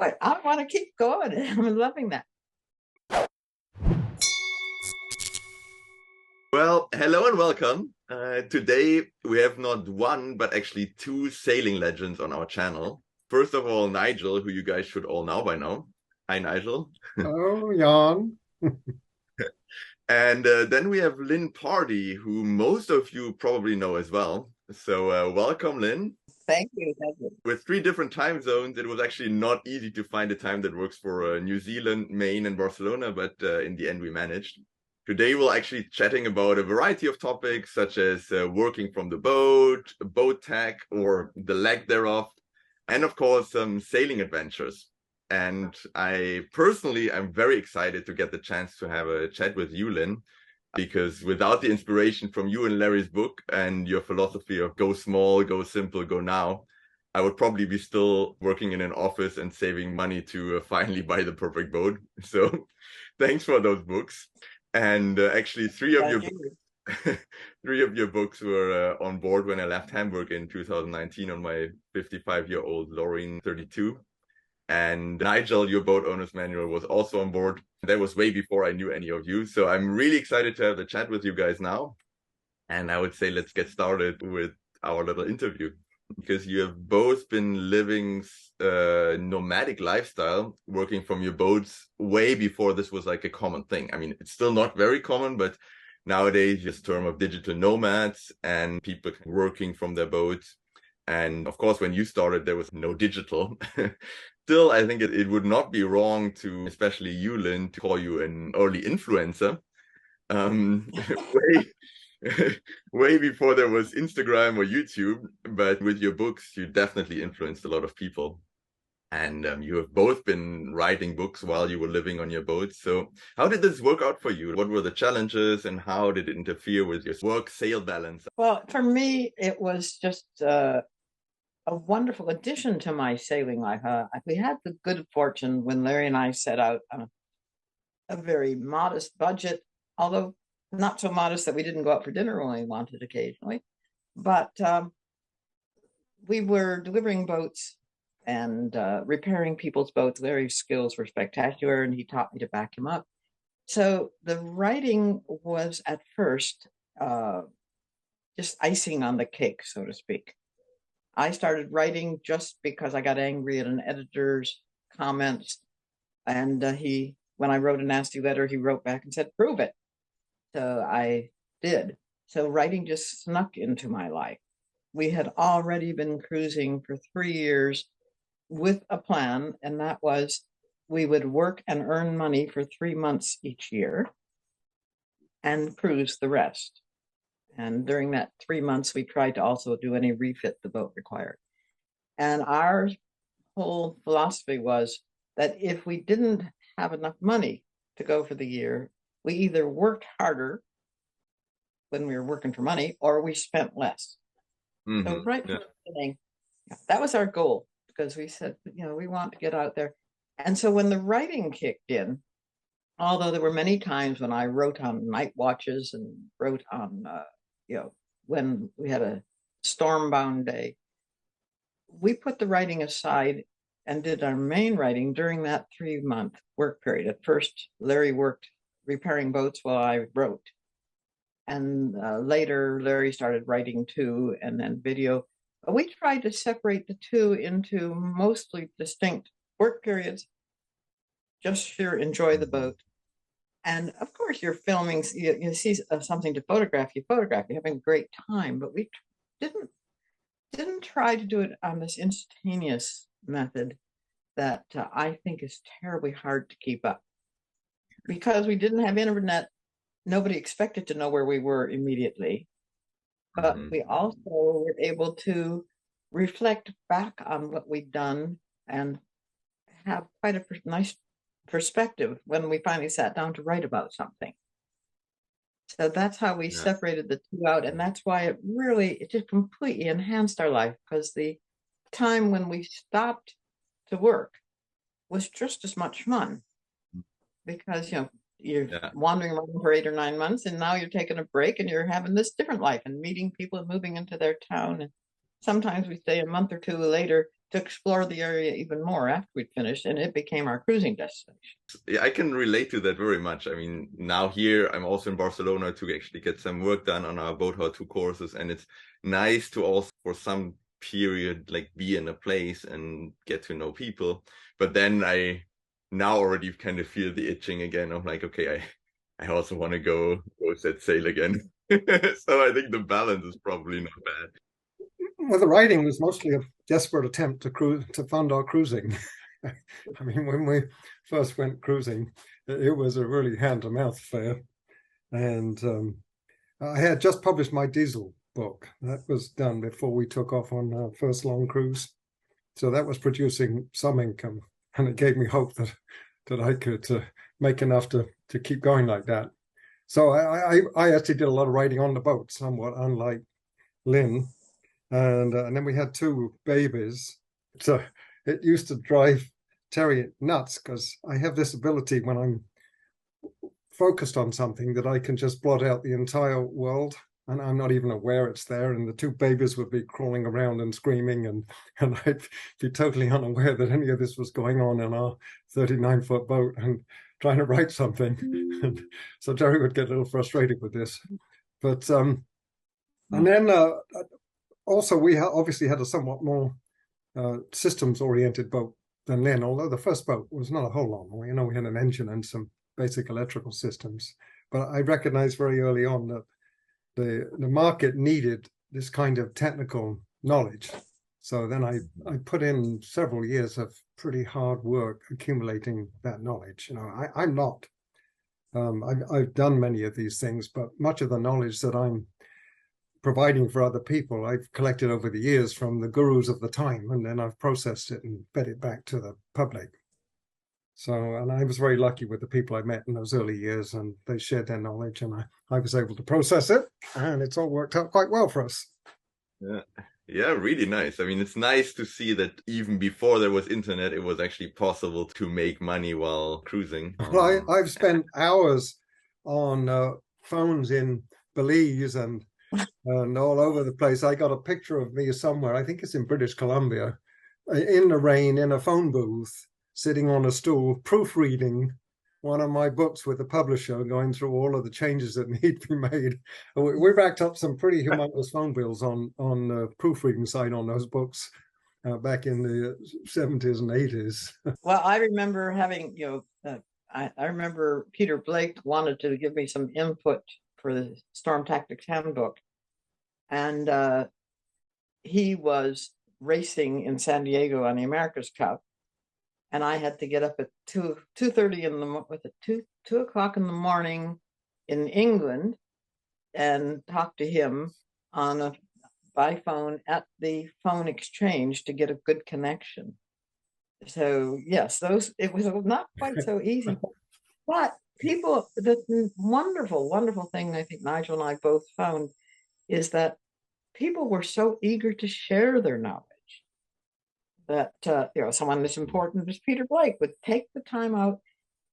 But I want to keep going. I'm loving that. Well, hello and welcome. Today we have not one, but actually two sailing legends on our channel. First of all, Nigel, who you guys should all know by now. Hi, Nigel. Oh, Jan. And then we have LIN PARDEY, who most of you probably know as well. So welcome, LIN. Thank you. Thank you. With three different time zones, it was actually not easy to find a time that works for New Zealand, Maine, and Barcelona, but in the end we managed. Today we'll actually chatting about a variety of topics such as working from the boat tech, or the lack thereof, and of course some sailing adventures. And I'm very excited to get the chance to have a chat with you, Lynn, because without the inspiration from you and Larry's book and your philosophy of go small, go simple, go now, I would probably be still working in an office and saving money to finally buy the perfect boat. So thanks for those books. And actually, three of your books were on board when I left Hamburg in 2019 on my 55-year-old Lorraine 32. And Nigel, your boat owner's manual, was also on board. That was way before I knew any of you. So I'm really excited to have the chat with you guys now. And I would say let's get started with our little interview, because you have both been living a nomadic lifestyle, working from your boats way before this was like a common thing. I mean, it's still not very common, but nowadays this term of digital nomads and people working from their boats. And of course, when you started, there was no digital. Still, I think it would not be wrong to, especially you, Lynn, to call you an early influencer. Way, way before there was Instagram or YouTube, but with your books, you definitely influenced a lot of people. And you have both been writing books while you were living on your boat. So how did this work out for you? What were the challenges and how did it interfere with your work-sail balance? Well, for me, it was just a wonderful addition to my sailing life. We had the good fortune when Larry and I set out on a very modest budget, although not so modest that we didn't go out for dinner when we wanted occasionally. But we were delivering boats and repairing people's boats. Larry's skills were spectacular, and he taught me to back him up. So the writing was at first just icing on the cake, so to speak. I started writing just because I got angry at an editor's comments, and when I wrote a nasty letter, he wrote back and said, "Prove it." So I did. So writing just snuck into my life. We had already been cruising for 3 years with a plan, and that was we would work and earn money for 3 months each year and cruise the rest. And during that 3 months, we tried to also do any refit the boat required. And our whole philosophy was that if we didn't have enough money to go for the year, we either worked harder when we were working for money or we spent less. So right from the beginning, that was our goal, because we said, we want to get out there. And so when the writing kicked in, although there were many times when I wrote on night watches and wrote on, when we had a storm-bound day, we put the writing aside and did our main writing during that 3-month work period. At first, Larry worked repairing boats while I wrote. And later, Larry started writing too, and then video. But we tried to separate the two into mostly distinct work periods. Just sure enjoy the boat. And of course, you're filming, you see something to photograph, you're having a great time. But we didn't try to do it on this instantaneous method that I think is terribly hard to keep up. Because we didn't have internet, nobody expected to know where we were immediately. But we also were able to reflect back on what we'd done and have quite a nice perspective when we finally sat down to write about something. So that's how we separated the two out. And that's why it just completely enhanced our life, because the time when we stopped to work was just as much fun, because, you're wandering around for 8 or 9 months, and now you're taking a break and you're having this different life and meeting people and moving into their town. And sometimes we stay a month or two later to explore the area even more after we'd finished, and it became our cruising destination. Yeah, I can relate to that very much. I mean, now here I'm also in Barcelona to actually get some work done on our boat how to courses, and it's nice to also for some period like be in a place and get to know people. But then I now already kind of feel the itching again. I'm like, okay, I also want to go set sail again. So I think the balance is probably not bad. Well, the writing was mostly a desperate attempt to fund our cruising. I mean, when we first went cruising, it was a really hand-to-mouth affair. And I had just published my diesel book. That was done before we took off on our first long cruise. So that was producing some income. And it gave me hope that I could make enough to keep going like that. So I actually did a lot of writing on the boat, somewhat unlike LIN. And then we had two babies. So it used to drive Terry nuts because I have this ability when I'm focused on something that I can just blot out the entire world, and I'm not even aware it's there. And the two babies would be crawling around and screaming, and I'd be totally unaware that any of this was going on in our 39-foot boat and trying to write something. And so Terry would get a little frustrated with this. But and then also, we obviously had a somewhat more systems-oriented boat than LIN, although the first boat was not a whole lot more. You know, we had an engine and some basic electrical systems. But I recognized very early on that the market needed this kind of technical knowledge. So then I put in several years of pretty hard work accumulating that knowledge. You know, I'm not. I've done many of these things, but much of the knowledge that I'm providing for other people, I've collected over the years from the gurus of the time, and then I've processed it and fed it back to the public. So, and I was very lucky with the people I met in those early years, and they shared their knowledge, and I was able to process it, and it's all worked out quite well for us. Yeah, really nice. I mean, it's nice to see that even before there was internet, it was actually possible to make money while cruising. Well, I've spent hours on phones in Belize and all over the place. I got a picture of me somewhere, I think it's in British Columbia, in the rain, in a phone booth, sitting on a stool, proofreading one of my books with the publisher, going through all of the changes that need to be made. We racked up some pretty humongous phone bills on the proofreading side on those books back in the 70s and 80s. Well, I remember having, I remember Peter Blake wanted to give me some input for the Storm Tactics Handbook. And he was racing in San Diego on the America's Cup, and I had to get up at 2:30 in the with it 2 o'clock in the morning in England and talk to him by phone at the phone exchange to get a good connection. So yes, it was not quite so easy, but the wonderful thing I think Nigel and I both found is that people were so eager to share their knowledge that someone as important as Peter Blake would take the time out.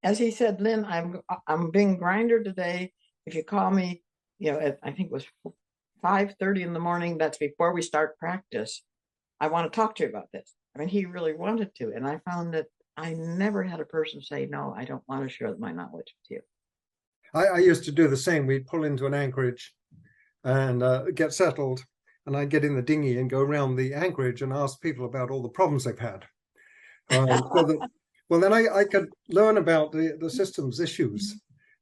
As he said, Lynn, I'm being grinder today. If you call me, I think it was 5:30 in the morning, that's before we start practice, I want to talk to you about this. I mean, he really wanted to. And I found that I never had a person say, no, I don't want to share my knowledge with you. I used to do the same. We'd pull into an anchorage and get settled, and I'd get in the dinghy and go around the anchorage and ask people about all the problems they've had. Well, then I could learn about the system's issues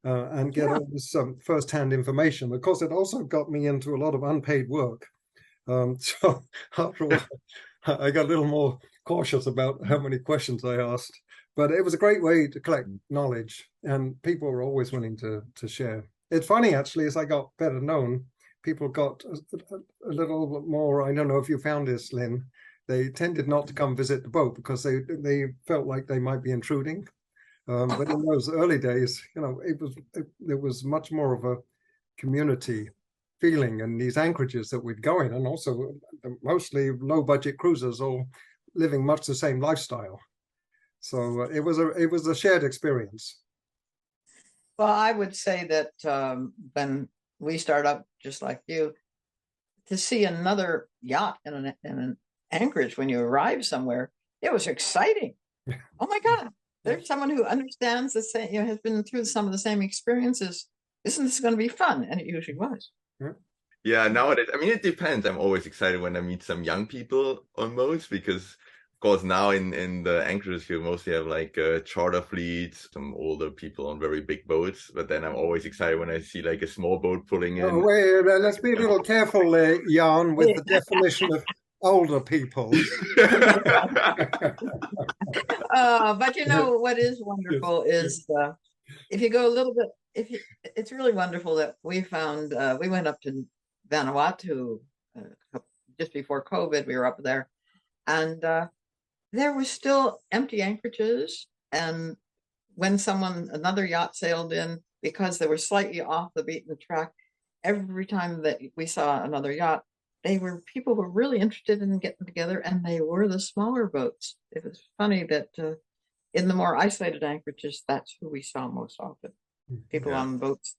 and get all this first-hand information. Of course, it also got me into a lot of unpaid work. So after a while, I got a little more cautious about how many questions I asked. But it was a great way to collect knowledge, and people were always willing to share. It's funny, actually, as I got better known, people got a little bit more, I don't know if you found this, Lynn, they tended not to come visit the boat because they felt like they might be intruding. But in those early days, there was much more of a community feeling in these anchorages that we'd go in, and also mostly low-budget cruisers all living much the same lifestyle. So it was a shared experience. Well, I would say that when we start up, just like you, to see another yacht in an anchorage when you arrive somewhere, it was exciting. Oh my God, there's someone who understands the same, has been through some of the same experiences. Isn't this going to be fun? And it usually was. Yeah, nowadays, I mean, it depends. I'm always excited when I meet some young people on boats because, of course, now in the anchorages, you mostly have like charter fleets, some older people on very big boats. But then I'm always excited when I see like a small boat pulling in. Oh, wait, let's be a little careful, Jan, with the definition of older people. But you know what is wonderful is if you go a little bit, it's really wonderful that we found, we went up to Vanuatu just before COVID. We were up there, and there was still empty anchorages. And when another yacht sailed in, because they were slightly off the beaten track, every time that we saw another yacht, people were really interested in getting together, and they were the smaller boats. It was funny that in the more isolated anchorages, that's who we saw most often. People on boats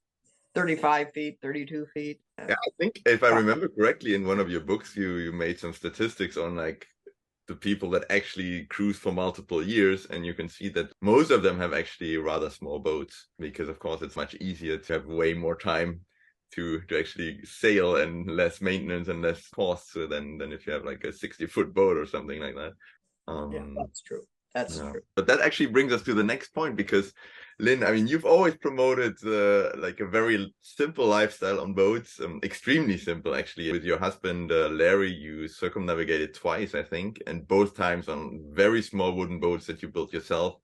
35 feet, 32 feet. Yeah, I think if I remember correctly, in one of your books, you made some statistics on like the people that actually cruise for multiple years, and you can see that most of them have actually rather small boats because, of course, it's much easier to have way more time to actually sail and less maintenance and less costs than if you have like a 60-foot boat or something like that. Yeah, that's true. That's true. But that actually brings us to the next point because, Lynn, I mean, you've always promoted like a very simple lifestyle on boats, extremely simple actually. With your husband, Larry, you circumnavigated twice, I think, and both times on very small wooden boats that you built yourself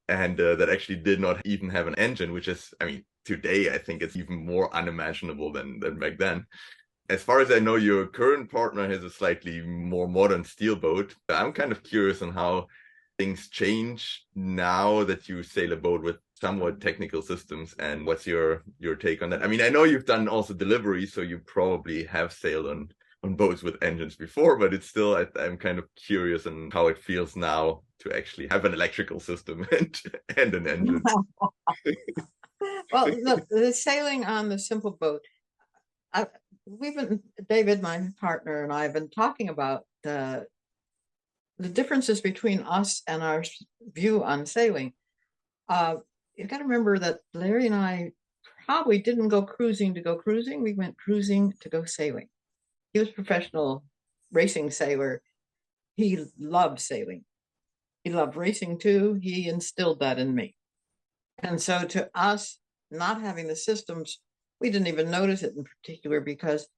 and that actually did not even have an engine, which is, I mean, today, I think it's even more unimaginable than back then. As far as I know, your current partner has a slightly more modern steel boat. I'm kind of curious on how things change now that you sail a boat with somewhat technical systems, and what's your take on that? I mean, I know you've done also deliveries, so you probably have sailed on boats with engines before, but it's still, I'm kind of curious on how it feels now to actually have an electrical system and an engine. Well, look, the sailing on the simple boat, David, my partner, and I have been talking about the differences between us and our view on sailing. You've got to remember that Larry and I probably didn't go cruising to go cruising. We went cruising to go sailing. He was a professional racing sailor. He loved sailing. He loved racing too. He instilled that in me. And so to us, not having the systems, we didn't even notice it in particular because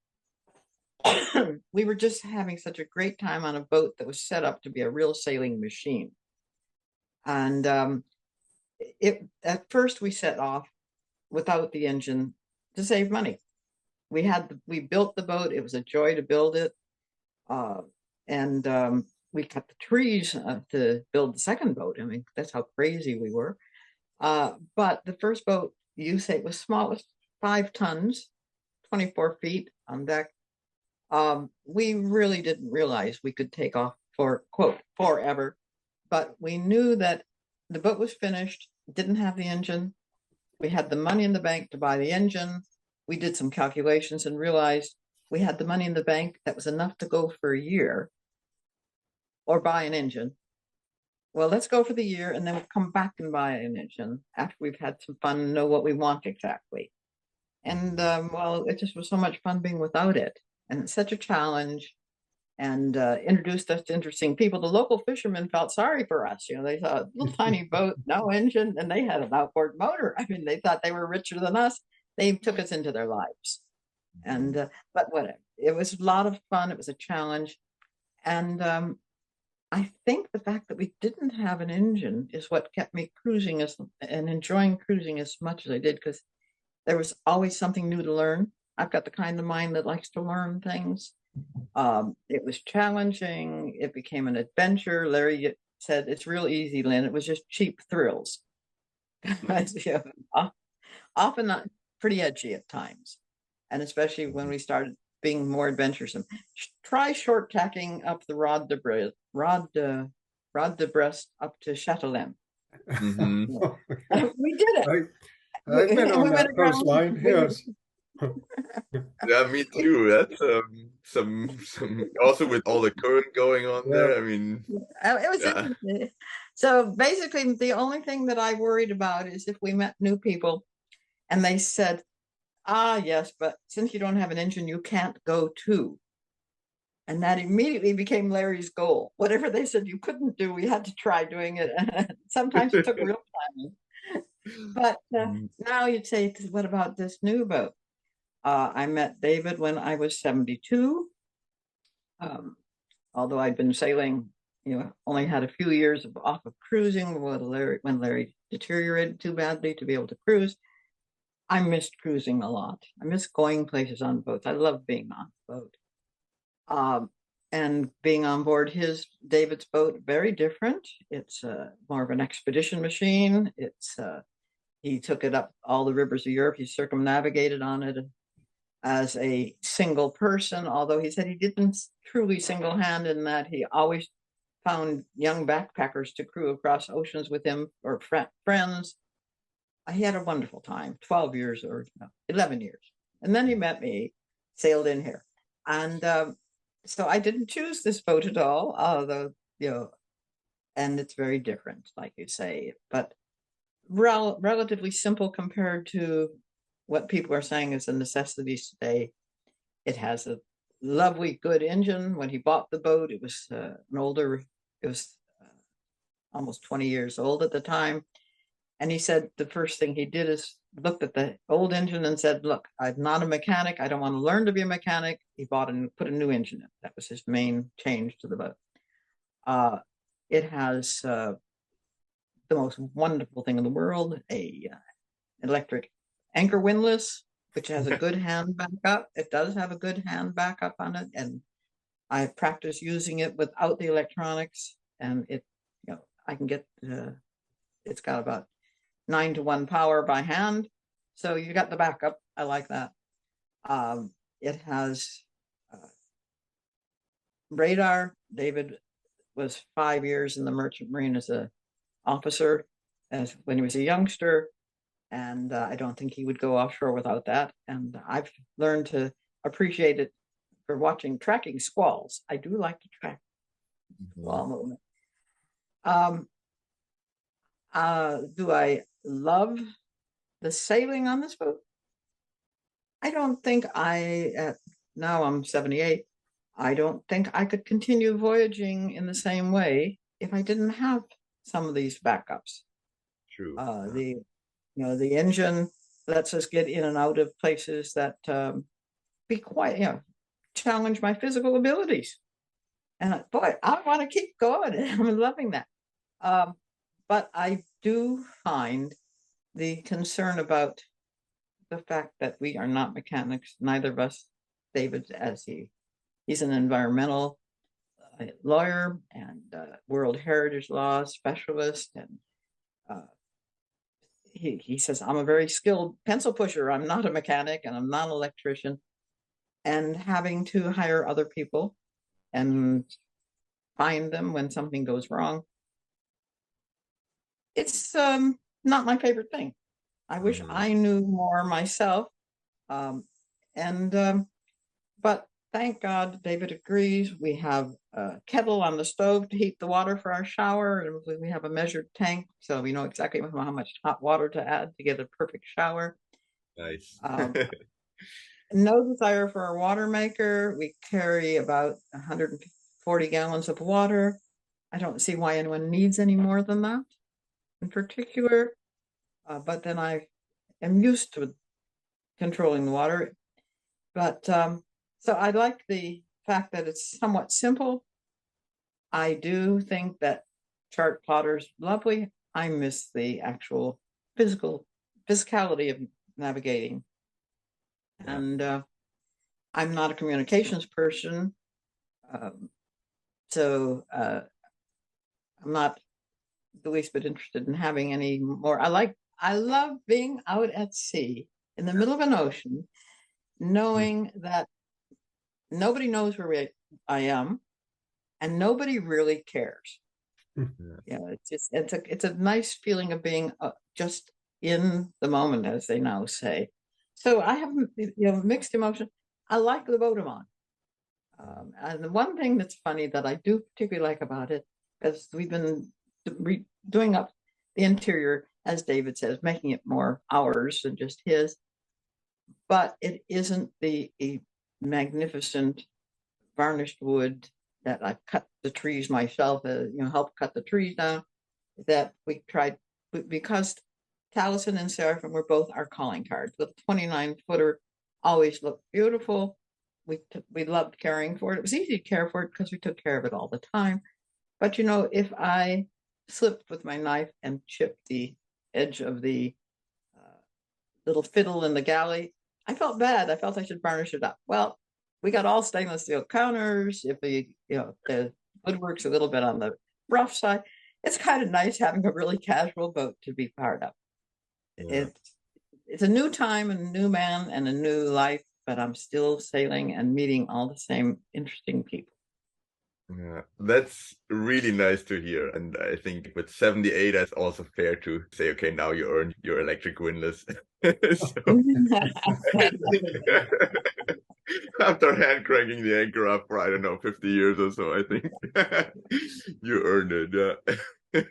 we were just having such a great time on a boat that was set up to be a real sailing machine. And at first we set off without the engine to save money. We built the boat. It was a joy to build it. And we cut the trees to build the second boat. I mean, that's how crazy we were. But the first boat, you say, was smallest, 5 tons, 24 feet on deck. We really didn't realize we could take off for, quote, forever. But we knew that the boat was finished, didn't have the engine. We had the money in the bank to buy the engine. We did some calculations and realized we had the money in the bank that was enough to go for a year or buy an engine. Well, let's go for the year and then we'll come back and buy an engine after we've had some fun and know what we want exactly. And well, it just was so much fun being without it. And it's such a challenge, and introduced us to interesting people. The local fishermen felt sorry for us. You know, they saw a little tiny boat, no engine, and they had an outboard motor. I mean, they thought they were richer than us. They took us into their lives. And but whatever, it was a lot of fun. It was a challenge. And I think the fact that we didn't have an engine is what kept me cruising and enjoying cruising as much as I did, because there was always something new to learn. I've got the kind of mind that likes to learn things. It was challenging. It became an adventure. Larry said, it's real easy, Lynn. It was just cheap thrills. You know, often not pretty edgy at times. And especially when we started being more adventuresome. Try short tacking up the rod de Brest up to Châtelaine. Mm-hmm. We did it. I've been on that coastline, yes. Yeah, me too. That's some also with all the current going on Yeah. there. I mean, It was yeah. interesting. So basically, the only thing that I worried about is if we met new people and they said, ah, yes, but since you don't have an engine, you can't go to. And that immediately became Larry's goal. Whatever they said you couldn't do, we had to try doing it. Sometimes it took real planning. But Mm. now you'd say, what about this new boat? I met David when I was 72. Although I'd been sailing, only had a few years off of cruising when Larry deteriorated too badly to be able to cruise. I missed cruising a lot. I miss going places on boats. I love being on a boat. And being on board David's boat, very different. It's more of an expedition machine. He took it up all the rivers of Europe. He circumnavigated on it as a single person, although he said he didn't truly single-hand in that he always found young backpackers to crew across oceans with him or friends. He had a wonderful time, 12 years or 11 years. And then he met me, sailed in here. And so I didn't choose this boat at all, although, and it's very different, like you say, but relatively simple compared to what people are saying is the necessities today. It has a lovely, good engine. When he bought the boat, it was it was almost 20 years old at the time. And he said the first thing he did is looked at the old engine and said, look, I'm not a mechanic. I don't want to learn to be a mechanic. He bought and put a new engine in. That was his main change to the boat. It has the most wonderful thing in the world, a electric anchor windlass, which has a good hand backup. It does have a good hand backup on it. And I practiced using it without the electronics, and I can get, it's got about 9-to-1 power by hand. So you got the backup. I like that. It has radar. David was 5 years in the Merchant Marine as an officer, when he was a youngster. And I don't think he would go offshore without that. And I've learned to appreciate it for tracking squalls. I do like to track squall movement. Do I love the sailing on this boat? I don't think now I'm 78. I don't think I could continue voyaging in the same way if I didn't have some of these backups. True. The engine lets us get in and out of places that be quite, challenge my physical abilities. And boy, I want to keep going. I'm loving that. But I do find the concern about the fact that we are not mechanics, neither of us. David, as he's an environmental lawyer and World Heritage Law specialist, and he says, I'm a very skilled pencil pusher. I'm not a mechanic and I'm not an electrician. And having to hire other people and find them when something goes wrong, it's not my favorite thing. I wish I knew more myself. But thank God David agrees. We have a kettle on the stove to heat the water for our shower, and we have a measured tank, so we know exactly how much hot water to add to get a perfect shower. Nice. No desire for a water maker. We carry about 140 gallons of water. I don't see why anyone needs any more than that in particular. But then I am used to controlling the water. But so I like the fact that it's somewhat simple. I do think that chart plotter's lovely. I miss the actual physicality of navigating. Yeah. And I'm not a communications person. So I'm not the least bit interested in having any more. I love being out at sea in the middle of an ocean, knowing that nobody knows where I am, and nobody really cares. It's a nice feeling of being just in the moment, as they now say. So I have, mixed emotion. I like the boat I'm on. And the one thing that's funny that I do particularly like about it, is we've been doing up the interior, as David says, making it more ours than just his. But it isn't the magnificent varnished wood that I cut the trees myself, help cut the trees down, that we tried, because Taliesin and Seraphim were both our calling cards. The 29-footer always looked beautiful. We loved caring for it. It was easy to care for it because we took care of it all the time. But if I slipped with my knife and chipped the edge of the little fiddle in the galley, I felt bad. I felt I should varnish it up. Well, we got all stainless steel counters. If the woodwork's a little bit on the rough side, it's kind of nice having a really casual boat to be part of. Yeah. It's a new time, and a new man, and a new life, but I'm still sailing and meeting all the same interesting people. Yeah, that's really nice to hear. And I think with 78, that's also fair to say, okay, now you earned your electric windlass. After hand cranking the anchor up for, I don't know, 50 years or so, I think you earned it. Yeah.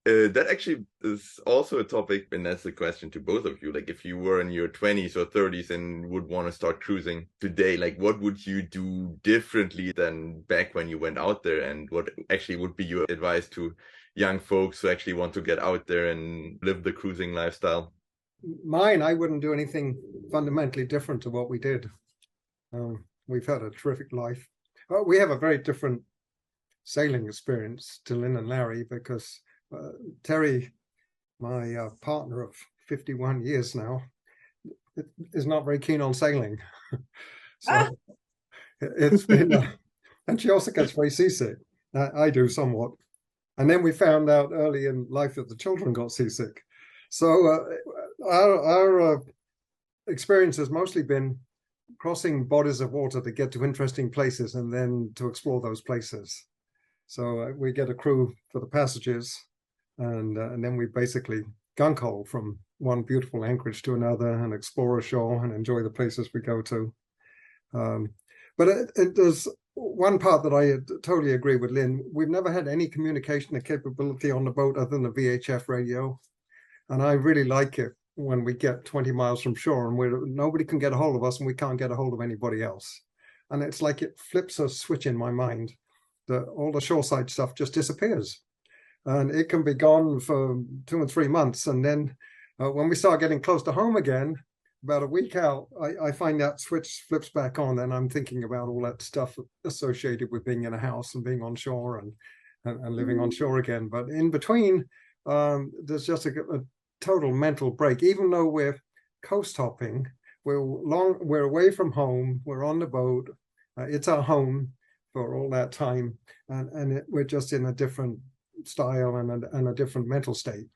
That actually is also a topic, and that's a question to both of you. Like, if you were in your 20s or 30s and would want to start cruising today, like, what would you do differently than back when you went out there? And what actually would be your advice to young folks who actually want to get out there and live the cruising lifestyle? I wouldn't do anything fundamentally different to what we did. We've had a terrific life. We have a very different sailing experience to Lynn and Larry, because Terry, my partner of 51 years now, is not very keen on sailing. So it's been, and she also gets very seasick. I do somewhat. And then we found out early in life that the children got seasick. So our experience has mostly been crossing bodies of water to get to interesting places and then to explore those places. So we get a crew for the passages, and then we basically gung-ho from one beautiful anchorage to another and explore ashore and enjoy the places we go to. But there's one part that I totally agree with Lynn. We've never had any communication capability on the boat other than the VHF radio. And I really like it when we get 20 miles from shore and nobody can get a hold of us and we can't get a hold of anybody else. And it's like it flips a switch in my mind that all the shoreside stuff just disappears. And it can be gone for 2 and 3 months. And then when we start getting close to home again, about a week out, I find that switch flips back on, and I'm thinking about all that stuff associated with being in a house and being on shore and living on shore again. But in between, there's just a total mental break. Even though we're coast hopping, we're away from home, we're on the boat, it's our home for all that time, and we're just in a different style and a different mental state.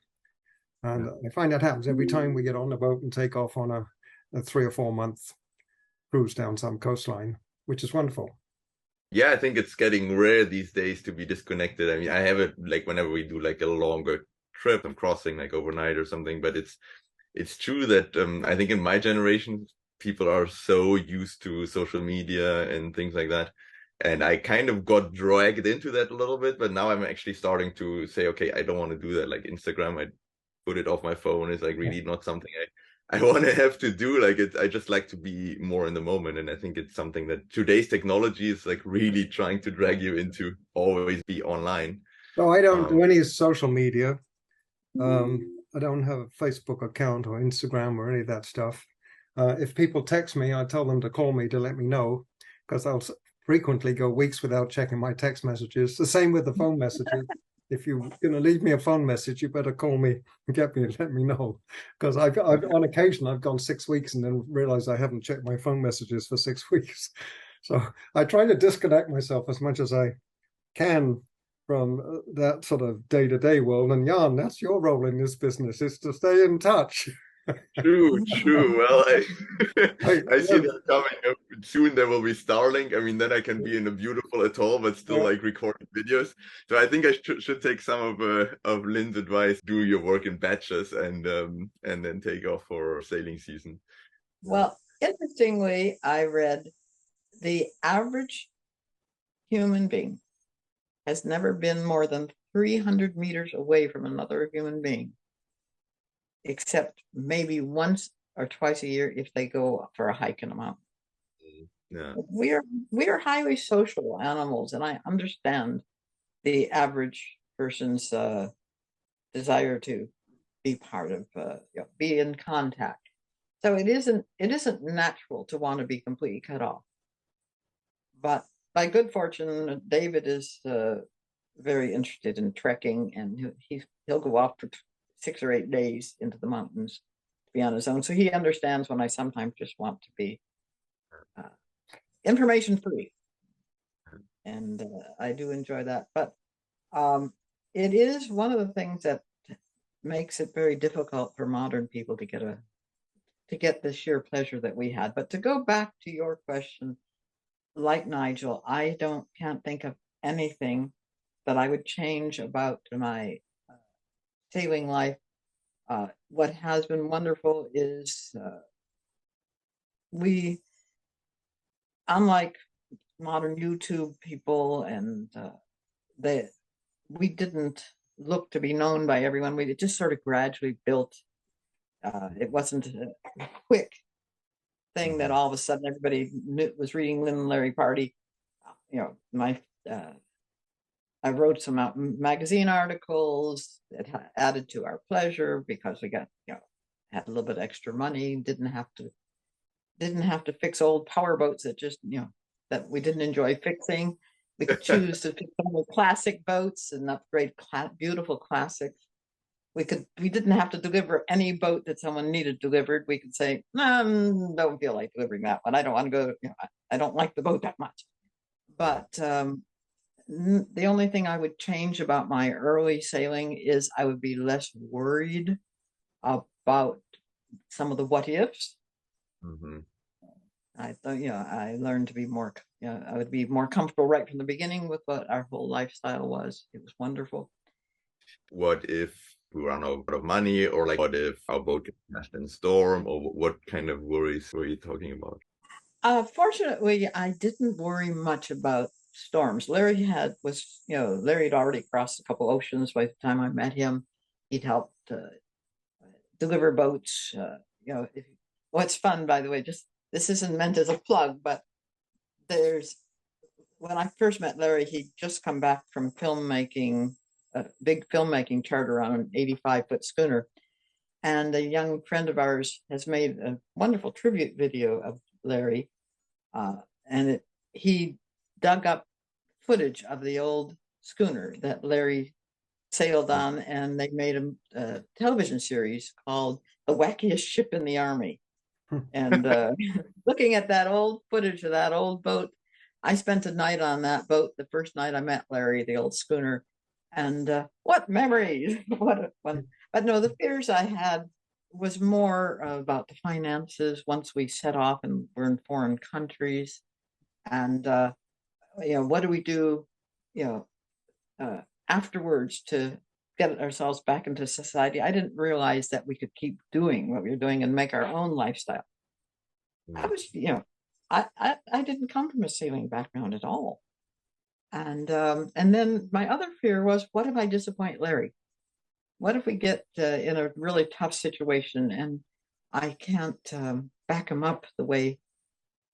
And I find that happens every time we get on the boat and take off on a 3 or 4 month cruise down some coastline, which is wonderful. Yeah, I think it's getting rare these days to be disconnected. I mean, I have it like whenever we do like a longer trip, I'm crossing like overnight or something, but it's true that I think in my generation, people are so used to social media and things like that. And I kind of got dragged into that a little bit, but now I'm actually starting to say, okay, I don't want to do that. Like Instagram, I put it off my phone. It's like really not something I want to have to do. Like I just like to be more in the moment. And I think it's something that today's technology is like really trying to drag you into always be online. No, I don't do any social media. I don't have a Facebook account or Instagram or any of that stuff. If people text me, I tell them to call me to let me know, because I'll frequently go weeks without checking my text messages. The same with the phone messages. If you're going to leave me a phone message, you better call me and get me and let me know. Because I've on occasion, I've gone 6 weeks and then realized I haven't checked my phone messages for 6 weeks. So I try to disconnect myself as much as I can from that sort of day-to-day world. And Jan, that's your role in this business, is to stay in touch. True. Well, I see that coming up soon. There will be Starlink. I mean, then I can be in a beautiful atoll, but still like recording videos. So I think I should take some of Lynn's advice. Do your work in batches and then take off for sailing season. Well, interestingly, I read the average human being has never been more than 300 meters away from another human being, except maybe once or twice a year if they go for a hike in a mountain. Yeah. We are highly social animals, and I understand the average person's desire to be part of, be in contact. So it isn't natural to want to be completely cut off. But by good fortune, David is very interested in trekking, and he'll go off for 6 or 8 days into the mountains to be on his own. So he understands when I sometimes just want to be information free, and I do enjoy that. But it is one of the things that makes it very difficult for modern people to get the sheer pleasure that we had. But to go back to your question, like Nigel, I can't think of anything that I would change about my sailing life. What has been wonderful is we, unlike modern YouTube people, and we didn't look to be known by everyone. We just sort of gradually built. It wasn't a quick thing that all of a sudden everybody was reading Lynn and Larry PARDEY. I wrote some magazine articles that added to our pleasure because we got, had a little bit extra money, didn't have to fix old power boats that we didn't enjoy fixing. We could choose to fix some classic boats and upgrade beautiful classics. We didn't have to deliver any boat that someone needed delivered. We could say, no, don't feel like delivering that one. I don't want to go, I don't like the boat that much. But the only thing I would change about my early sailing is I would be less worried about some of the what ifs. I thought, I learned to be more, I would be more comfortable right from the beginning with what our whole lifestyle was. It was wonderful. What if we run out of money, or like what if our boat gets smashed in a storm, or what kind of worries were you talking about? Fortunately, I didn't worry much about storms. Larry had already crossed a couple oceans by the time I met him. He'd helped deliver boats. What's fun, by the way, this isn't meant as a plug, but when I first met Larry, he'd just come back from filmmaking, a big filmmaking charter on an 85-foot schooner. And a young friend of ours has made a wonderful tribute video of Larry. And he dug up footage of the old schooner that Larry sailed on, and they made a television series called The Wackiest Ship in the Army. And looking at that old footage of that old boat, I spent a night on that boat the first night I met Larry, the old schooner. And what memories! What fun! But no, the fears I had was more about the finances once we set off and we're in foreign countries. And what do we do, afterwards to get ourselves back into society? I didn't realize that we could keep doing what we were doing and make our own lifestyle. I was, I didn't come from a sailing background at all. And then my other fear was, what if I disappoint Larry? What if we get in a really tough situation and I can't back him up the way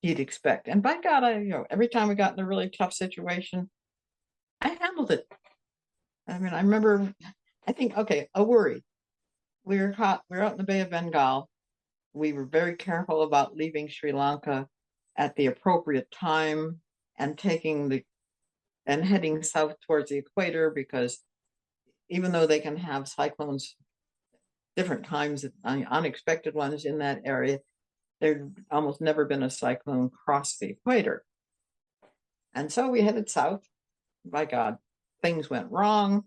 he'd expect? And by God, every time we got in a really tough situation, I handled it. I mean, I remember, a worry. We were out in the Bay of Bengal. We were very careful about leaving Sri Lanka at the appropriate time and heading south towards the equator, because even though they can have cyclones different times, unexpected ones in that area, there'd almost never been a cyclone cross the equator. And so we headed south. By God, things went wrong.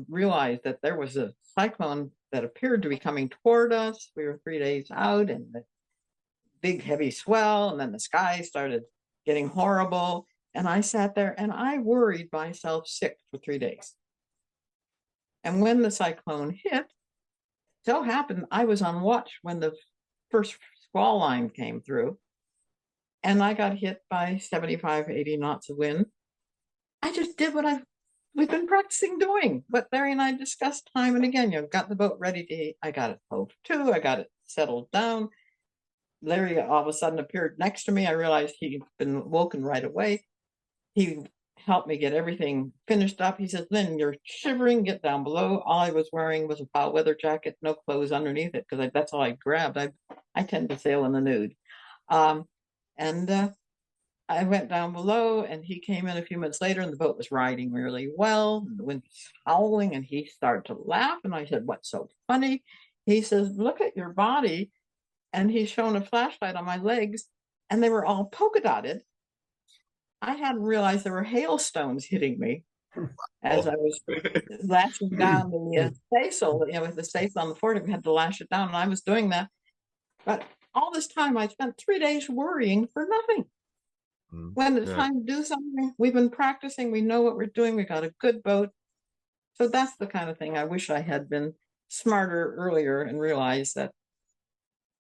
Realized that there was a cyclone that appeared to be coming toward us. We were 3 days out, and the big heavy swell, and then the sky started getting horrible. And I sat there and I worried myself sick for 3 days. And when the cyclone hit, so happened I was on watch when the first squall line came through, and I got hit by 75, 80 knots of wind. I just did what we've been practicing doing, what Larry and I discussed time and again. Got the boat ready to, I got it hove to, I got it settled down. Larry all of a sudden appeared next to me. I realized he'd been woken right away. He helped me get everything finished up. He says, "Lynn, you're shivering, get down below." All I was wearing was a foul weather jacket, no clothes underneath it, because that's all I grabbed. I tend to sail in the nude. And I went down below, and he came in a few minutes later, and the boat was riding really well. And the wind was howling, and he started to laugh. And I said, "What's so funny?" He says, "Look at your body." And he shone a flashlight on my legs, and they were all polka dotted. I hadn't realized there were hailstones hitting me as I was lashing down the staysail. With the staysail on the fort, we had to lash it down, and I was doing that. But all this time, I spent 3 days worrying for nothing. When it's time to do something, we've been practicing. We know what we're doing. We got a good boat. So that's the kind of thing I wish I had been smarter earlier and realized that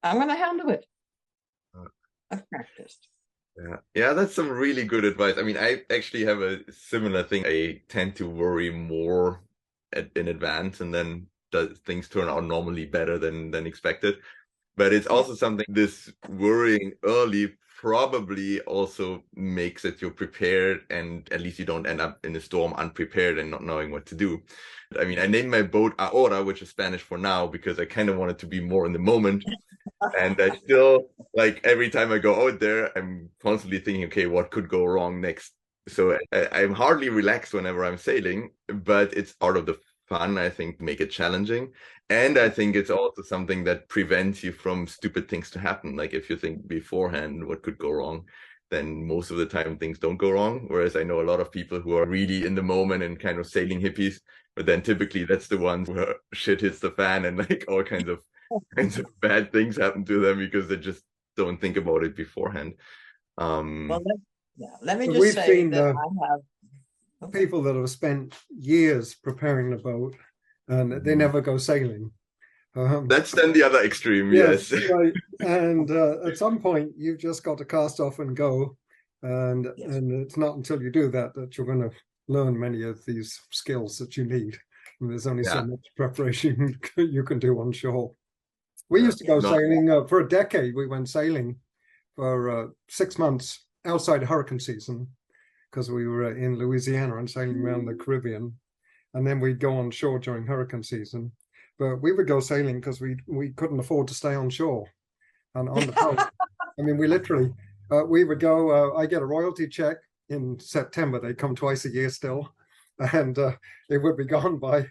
I'm going to handle it. I've practiced. Yeah, that's some really good advice. I mean, I actually have a similar thing. I tend to worry more in advance, and then things turn out normally better than expected. But it's also something, this worrying early probably also makes it you're prepared, and at least you don't end up in a storm unprepared and not knowing what to do. I mean, I named my boat Ahora, which is Spanish for now, because I kind of wanted to be more in the moment. And I still, like, every time I go out there, I'm constantly thinking, okay, what could go wrong next? So I'm hardly relaxed whenever I'm sailing, but it's part of the fun, I think, make it challenging. And I think it's also something that prevents you from stupid things to happen. Like, if you think beforehand what could go wrong, then most of the time things don't go wrong. Whereas I know a lot of people who are really in the moment and kind of sailing hippies, but then typically that's the ones where shit hits the fan and like all kinds of bad things happen to them because they just don't think about it beforehand. Well, let me just say that I have people that have spent years preparing the boat and they never go sailing. That's then the other extreme, yes. Right. And at some point, you've just got to cast off and go. And it's not until you do that that you're going to learn many of these skills that you need. And there's only so much preparation you can do on shore. We used to go sailing for a decade. We went sailing for 6 months outside hurricane season because we were in Louisiana and sailing around the Caribbean. And then we'd go on shore during hurricane season. But we would go sailing because we couldn't afford to stay on shore and on the boat. I mean, we literally, we would go, I get a royalty check in September. They come twice a year still. And it would be gone by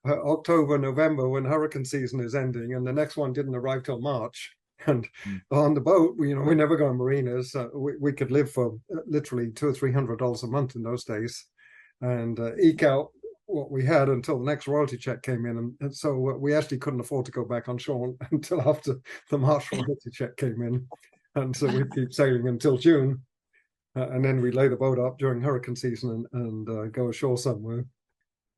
October, November, when hurricane season is ending, and the next one didn't arrive till March. And on the boat, we never go on marinas. We could live for literally $200 or $300 a month in those days, and eke out what we had until the next royalty check came in. And so we actually couldn't afford to go back on shore until after the March royalty check came in, and so we'd keep sailing until June, and then we lay the boat up during hurricane season and go ashore somewhere.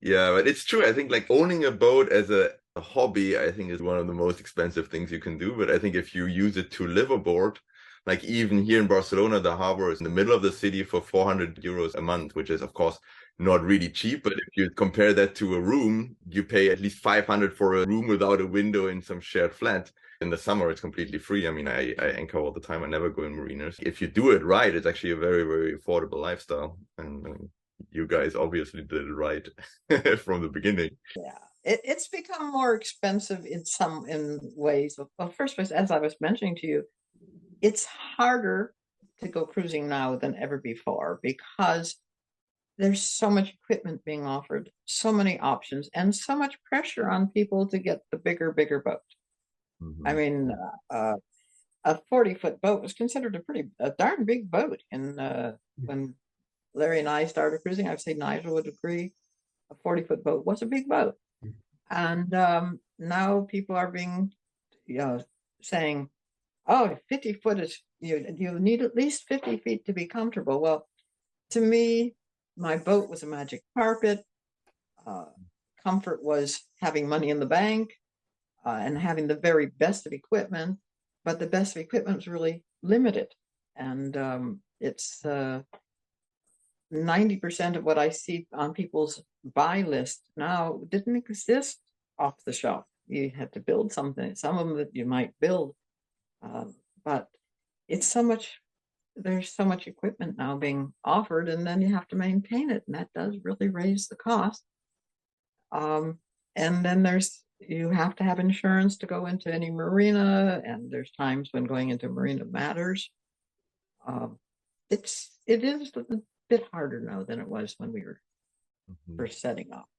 Yeah, but it's true. I think like owning a boat as a hobby, I think is one of the most expensive things you can do. But I think if you use it to live aboard, like even here in Barcelona, the harbor is in the middle of the city for 400 euros a month, which is of course not really cheap. But if you compare that to a room, you pay at least 500 for a room without a window in some shared flat. In the summer, it's completely free. I mean, I anchor all the time. I never go in marinas. If you do it right, it's actually a very, very affordable lifestyle. And you guys obviously did it right from the beginning. Yeah, it's become more expensive in ways. Well, first, as I was mentioning to you, it's harder to go cruising now than ever before because there's so much equipment being offered, so many options, and so much pressure on people to get the bigger boat. I mean, a 40-foot boat was considered a darn big boat. And when Larry and I started cruising, I'd say Nigel would agree, a 40-foot boat was a big boat. And now people are saying, oh, 50 foot is, you need at least 50 feet to be comfortable. Well, to me, my boat was a magic carpet. Comfort was having money in the bank. and having the very best of equipment, but the best of equipment is really limited. And it's 90% of what I see on people's buy list now didn't exist off the shelf. You had to build something, some of them that you might build, but it's so much, there's so much equipment now being offered, and then you have to maintain it, and that does really raise the cost. And then you have to have insurance to go into any marina, and there's times when going into marina matters. It is a bit harder now than it was when we were first setting up.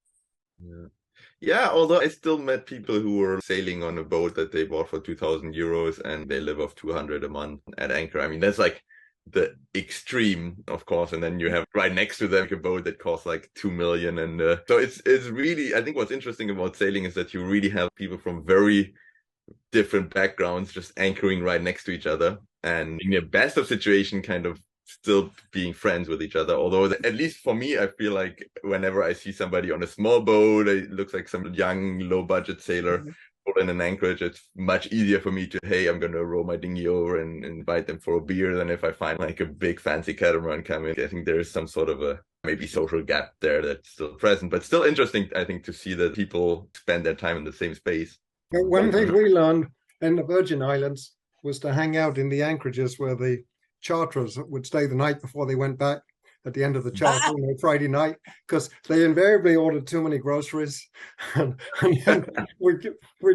Yeah, although I still met people who were sailing on a boat that they bought for 2,000 euros and they live off 200 a month at anchor. I mean, that's like the extreme, of course. And then you have right next to them a boat that costs like 2 million. And so it's really, I think what's interesting about sailing is that you really have people from very different backgrounds just anchoring right next to each other, and in the best of situation kind of still being friends with each other. Although at least for me, I feel like whenever I see somebody on a small boat, it looks like some young low budget sailor in an anchorage, it's much easier for me to, hey, I'm gonna row my dinghy over and invite them for a beer than if I find like a big fancy catamaran coming. I think there is some sort of a maybe social gap there that's still present, but still interesting, I think, to see that people spend their time in the same space. One thing we learned in the Virgin Islands was to hang out in the anchorages where the charterers would stay the night before they went back at the end of the charter, Friday night, because they invariably ordered too many groceries, and then we'd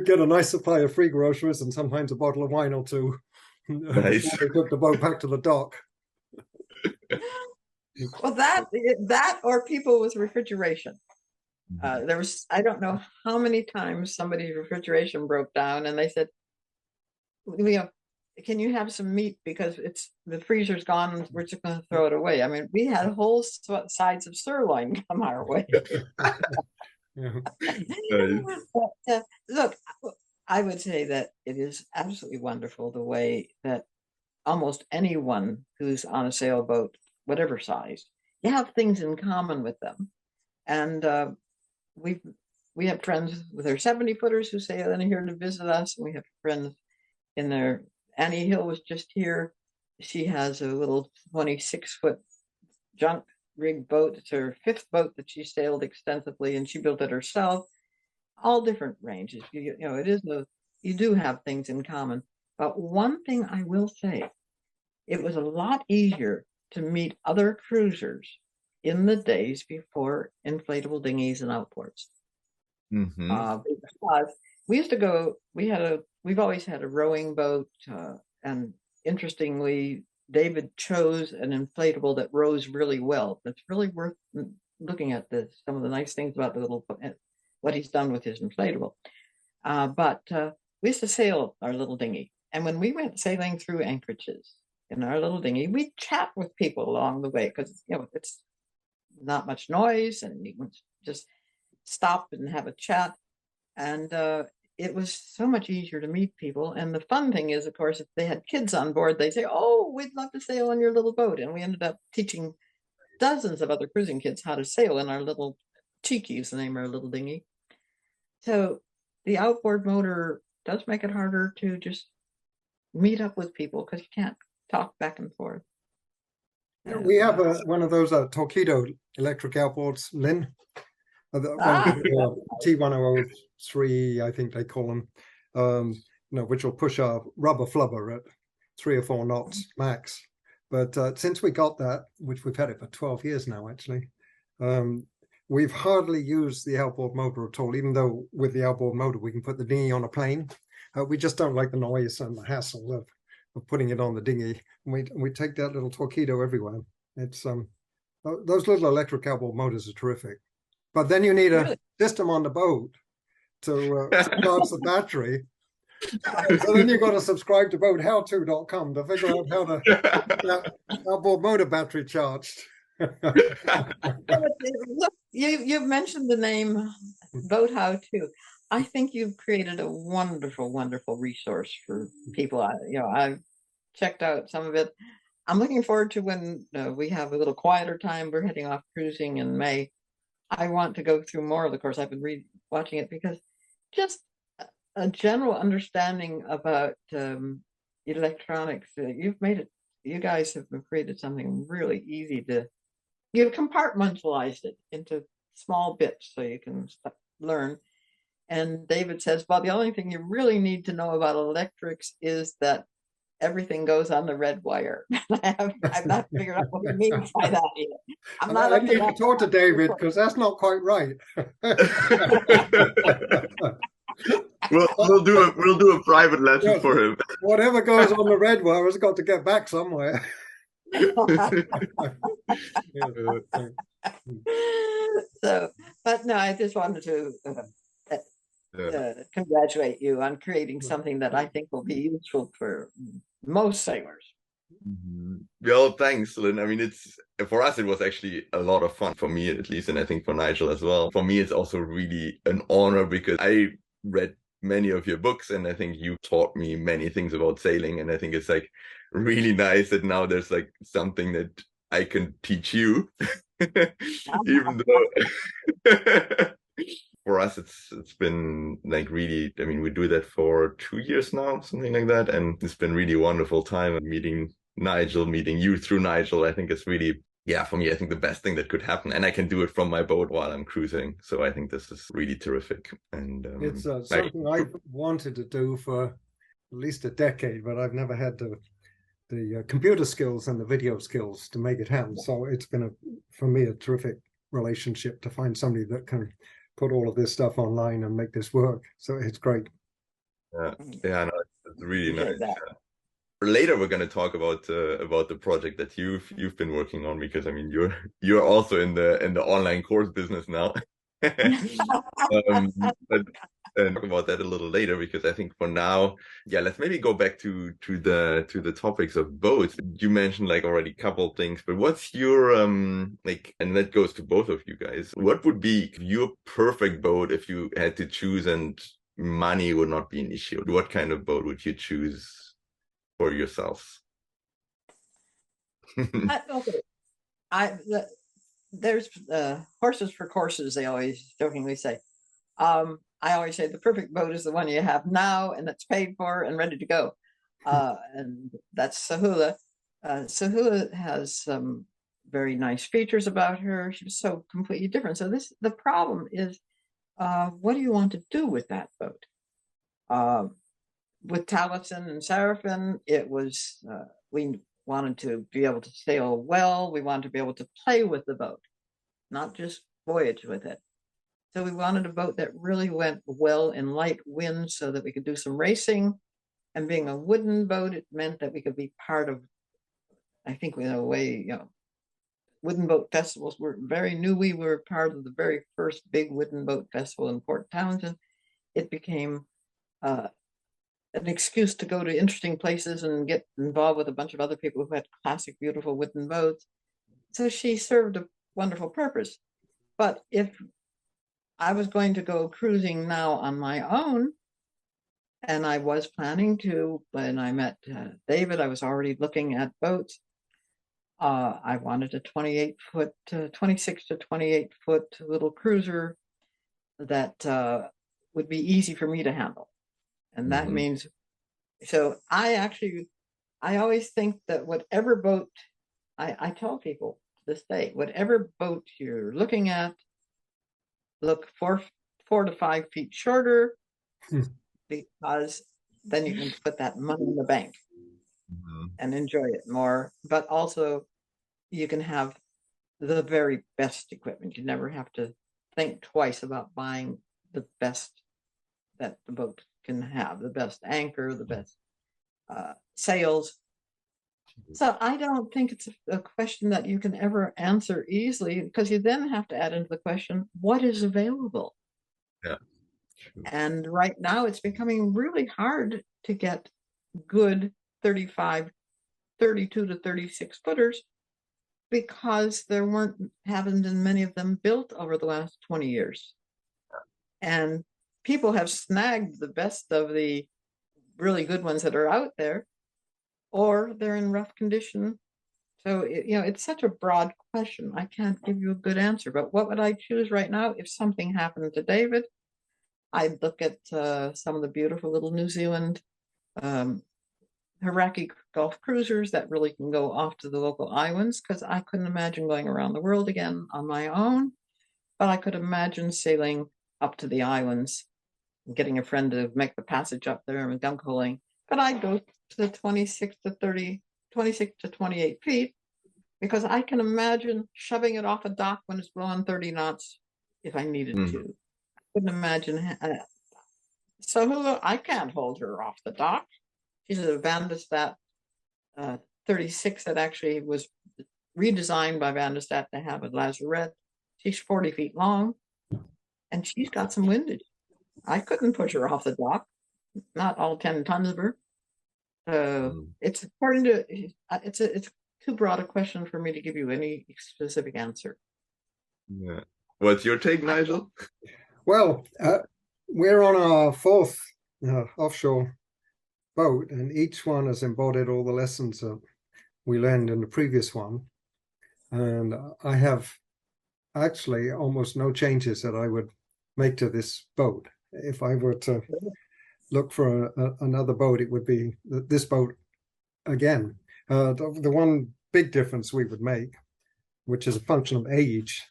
get a nice supply of free groceries and sometimes a bottle of wine or two before they took the boat back to the dock. Well, that or people with refrigeration. There was, I don't know how many times somebody's refrigeration broke down and they said, can you have some meat because the freezer's gone and we're just going to throw it away. I mean, we had whole sides of sirloin come our way. But, look, I would say that it is absolutely wonderful the way that almost anyone who's on a sailboat, whatever size, you have things in common with them. And we have friends with our 70-footers who sail in here to visit us. And we have friends in there. Annie Hill was just here. She has a little 26-foot junk rig boat. It's her 5th boat that she sailed extensively, and she built it herself. All different ranges. You know, you do have things in common. But one thing I will say, it was a lot easier to meet other cruisers in the days before inflatable dinghies and outboards. Because we used to go, we've always had a rowing boat, and interestingly, David chose an inflatable that rows really well. That's really worth looking at some of the nice things about what he's done with his inflatable. But we used to sail our little dinghy, and when we went sailing through anchorages in our little dinghy, we'd chat with people along the way because it's not much noise, and you can just stop and have a chat. And it was so much easier to meet people. And the fun thing is, of course, if they had kids on board, they say, oh, we'd love to sail on your little boat. And we ended up teaching dozens of other cruising kids how to sail in our little Cheeky is the name of our little dinghy. So the outboard motor does make it harder to just meet up with people because you can't talk back and forth. We have one of those Torpedo electric outboards, LIN. T1003, I think they call them, which will push a rubber flubber at 3 or 4 knots max. But since we got that, which we've had it for 12 years now, actually, we've hardly used the outboard motor at all, even though with the outboard motor, we can put the dinghy on a plane. We just don't like the noise and the hassle of putting it on the dinghy. We take that little Torpedo everywhere. It's those little electric outboard motors are terrific. But then you need a system on the boat to charge the battery. So then you've got to subscribe to boathowto.com to figure out how to outboard motor battery charged. Look, you've mentioned the name Boat How To. I think you've created a wonderful, wonderful resource for people. I've checked out some of it. I'm looking forward to when we have a little quieter time. We're heading off cruising in May. I want to go through more of the course. I've been watching it because just a general understanding about electronics. You've made it, you guys have created something really easy to, you've compartmentalized it into small bits so you can learn. And David says, well, the only thing you really need to know about electrics is that everything goes on the red wire. I've not figured out what he means by that yet. I'm not I up to need to that. talk to David because that's not quite right. We'll do a private lesson Yes, for him. whatever goes on the red wire has got to get back somewhere. So, but no, I just wanted to congratulate you on creating something that I think will be useful for most sailors. Well, thanks, Lynn. I mean, it's for us, it was actually a lot of fun, for me at least, and I think for Nigel as well. For me, it's also really an honor because I read many of your books, and I think you taught me many things about sailing, and I think it's like really nice that now there's like something that I can teach you, even though for us it's been like really, I mean, we do that for 2 years now, something like that, and it's been really wonderful time meeting Nigel, meeting you through Nigel. I think it's really, yeah, for me, I think the best thing that could happen, and I can do it from my boat while I'm cruising. So I think this is really terrific. And it's something I've wanted to do for at least a decade, but I've never had the computer skills and the video skills to make it happen. So it's been for me a terrific relationship to find somebody that can put all of this stuff online and make this work. So it's great. Yeah, no, it's really nice. Later we're going to talk about the project that you've been working on, because I mean you're also in the online course business now. But and talk about that a little later, because I think for now, yeah, let's maybe go back to the topics of boats. You mentioned like already a couple of things, but what's your like, and that goes to both of you guys, what would be your perfect boat if you had to choose and money would not be an issue? What kind of boat would you choose for yourselves? There's horses for courses, they always jokingly say. I always say the perfect boat is the one you have now and that's paid for and ready to go. And that's Sahula. Sahula has some very nice features about her. She's so completely different. So the problem is, what do you want to do with that boat? With Taliesin and Seraphin, it was, we wanted to be able to sail well. We wanted to be able to play with the boat, not just voyage with it. So we wanted a boat that really went well in light winds so that we could do some racing. And being a wooden boat, it meant that we could be part of, I think in a way, wooden boat festivals were very new. We were part of the very first big wooden boat festival in Port Townsend. It became an excuse to go to interesting places and get involved with a bunch of other people who had classic, beautiful wooden boats. So she served a wonderful purpose. But if I was going to go cruising now on my own, and I was planning to, when I met David, I was already looking at boats. I wanted a 26 to 28 foot little cruiser that would be easy for me to handle. And that means, so I always think that whatever boat, I tell people to this day, whatever boat you're looking at, look 4 to 5 feet shorter, because then you can put that money in the bank and enjoy it more. But also you can have the very best equipment. You never have to think twice about buying the best that the boat can have, the best anchor, the best sails. So I don't think it's a question that you can ever answer easily, because you then have to add into the question, what is available? Yeah. And right now it's becoming really hard to get good 35, 32 to 36 footers, because there haven't been many of them built over the last 20 years. And people have snagged the best of the really good ones that are out there, or they're in rough condition. So, it's such a broad question. I can't give you a good answer, but what would I choose right now if something happened to David? I'd look at some of the beautiful little New Zealand Iraqi Gulf cruisers that really can go off to the local islands, because I couldn't imagine going around the world again on my own, but I could imagine sailing up to the islands and getting a friend to make the passage up there and gunk holing. But I'd go to the 26 to 28 feet, because I can imagine shoving it off a dock when it's blowing 30 knots if I needed to. I couldn't imagine. So I can't hold her off the dock. She's a Van der Stat 36 that actually was redesigned by Van der Stat to have a lazarette. She's 40 feet long, and she's got some windage. I couldn't push her off the dock, not all 10 tons of her. It's according to, it's too broad a question for me to give you any specific answer. Yeah. What's your take, Nigel? Well, we're on our fourth offshore boat, and each one has embodied all the lessons that we learned in the previous one. And I have actually almost no changes that I would make to this boat. If I were to look for another boat, it would be this boat again. The one big difference we would make, which is a function of age,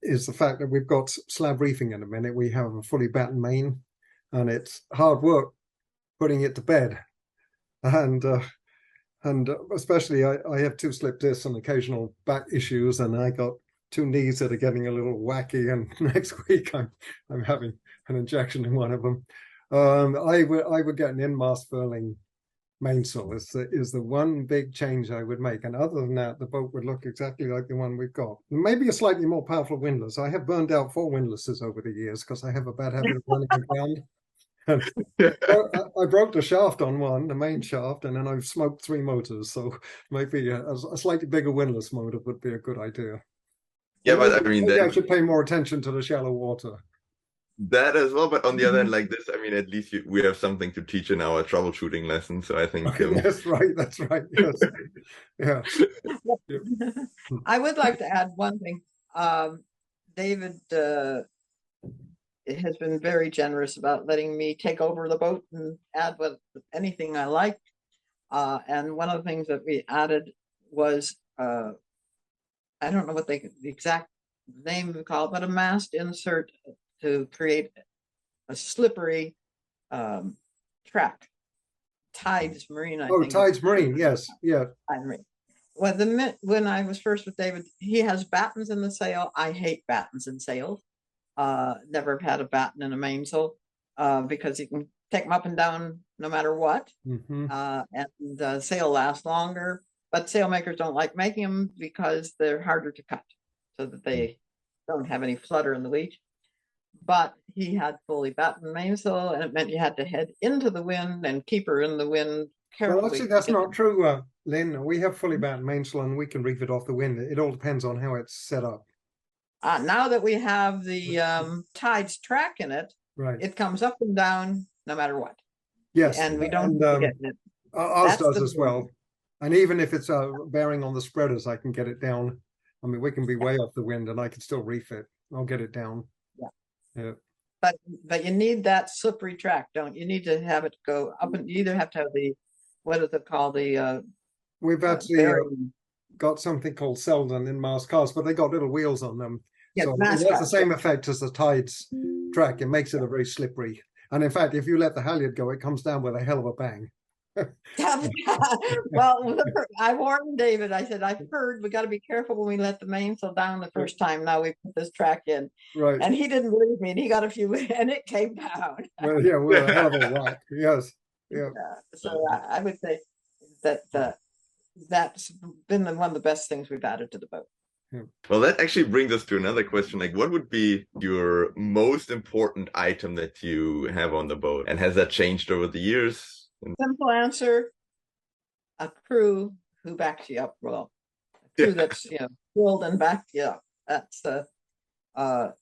is the fact that we've got slab reefing in a minute. We have a fully battened main, and it's hard work putting it to bed. And especially I have 2 slip discs and occasional back issues, and I got 2 knees that are getting a little wacky, and next week I'm having an injection in one of them. I would get an in-mast furling mainsail is the one big change I would make. And other than that, the boat would look exactly like the one we've got. Maybe a slightly more powerful windlass. I have burned out 4 windlasses over the years because I have a bad habit of running around. I broke the shaft on one, the main shaft, and then I've smoked 3 motors. So maybe a slightly bigger windlass motor would be a good idea. Yeah, but I mean, I should pay more attention to the shallow water. That as well, but on the other hand, like this, I mean, at least we have something to teach in our troubleshooting lesson. So I think that's right. Yes. Yeah. I would like to add one thing. David has been very generous about letting me take over the boat and add anything I like. And one of the things that we added was I don't know what the exact name we call it, but a mast insert to create a slippery track. Tides Marine, I think. Tides Marine, yes. Yeah. Tides Marine. Well, when I was first with David, he has battens in the sail. I hate battens in sails. Never had a batten in a mainsail because you can take them up and down no matter what. And the sail lasts longer. But sailmakers don't like making them because they're harder to cut, so that they don't have any flutter in the leech. But he had fully battened mainsail, and it meant you had to head into the wind and keep her in the wind carefully. Well, actually, that's not true, Lynn. We have fully battened mainsail, and we can reef it off the wind. It all depends on how it's set up. Now that we have the tides track in it, right, it comes up and down no matter what. Yes, and we don't get it. Ours does as well. And even if it's bearing on the spreaders, I can get it down. I mean, we can be way off the wind, and I can still reef it. I'll get it down. Yeah. But you need that slippery track, don't you? Need to have it go up, and you either have to have the, what is it called? We've actually got something called Selden in mast cars, but they got little wheels on them. Yeah, so it has the same effect as the tides track. It makes it a very slippery. And in fact, if you let the halyard go, it comes down with a hell of a bang. Well, I warned David. I said, I've heard we got to be careful when we let the mainsail down the first time. Now we put this track in, right? And he didn't believe me, and he got a few, and it came down. Well, yeah, we're a hell of a whack. Yes, yeah. So I would say that that's been one of the best things we've added to the boat. Yeah. Well, that actually brings us to another question. Like, what would be your most important item that you have on the boat, and has that changed over the years? Simple answer: a crew who backs you up well. A crew that's skilled and backed you up. That's our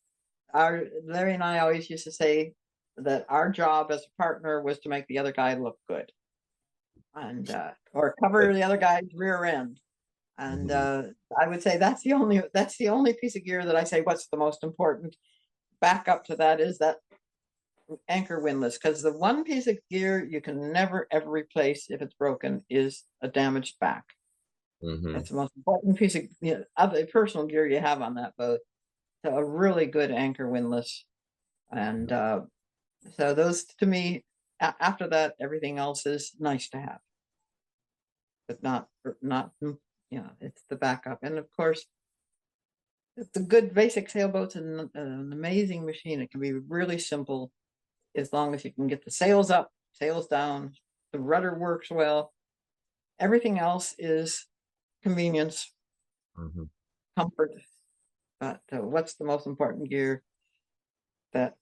Larry and I always used to say that our job as a partner was to make the other guy look good, and or cover the other guy's rear end. And I would say that's the only piece of gear that I say what's the most important. Back up to that is that anchor windlass, because the one piece of gear you can never ever replace if it's broken is a damaged back. Mm-hmm. It's the most important piece of the personal gear you have on that boat. So a really good anchor windlass, and so those to me. After that, everything else is nice to have, but not. It's the backup, and of course, it's a good basic sailboat's an amazing machine. It can be really simple as long as you can get the sails up, sails down, the rudder works well. Everything else is convenience, comfort. But what's the most important gear? That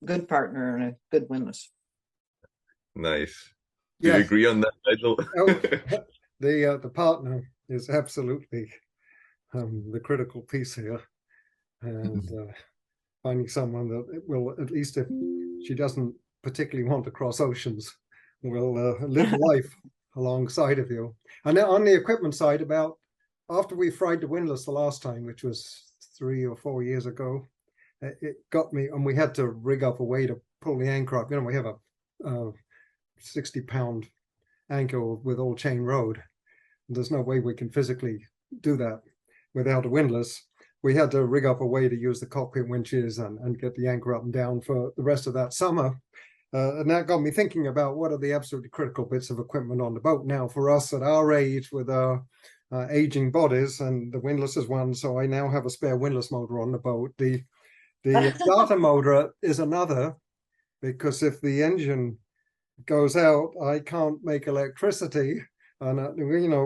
good partner and a good windlass. Nice. Do you agree on that, Nigel? The partner is absolutely the critical piece here, and finding someone that will, at least if she doesn't particularly want to cross oceans, will live life alongside of you. And on the equipment side, about after we fried the windlass the last time, which was 3 or 4 years ago, it got me, and we had to rig up a way to pull the anchor up. We have a 60-pound anchor with all chain rode. There's no way we can physically do that without a windlass. We had to rig up a way to use the cockpit winches and get the anchor up and down for the rest of that summer. And that got me thinking about what are the absolutely critical bits of equipment on the boat now for us at our age with our aging bodies, and the windlass is one. So I now have a spare windlass motor on the boat. The starter motor is another, because if the engine goes out, I can't make electricity. And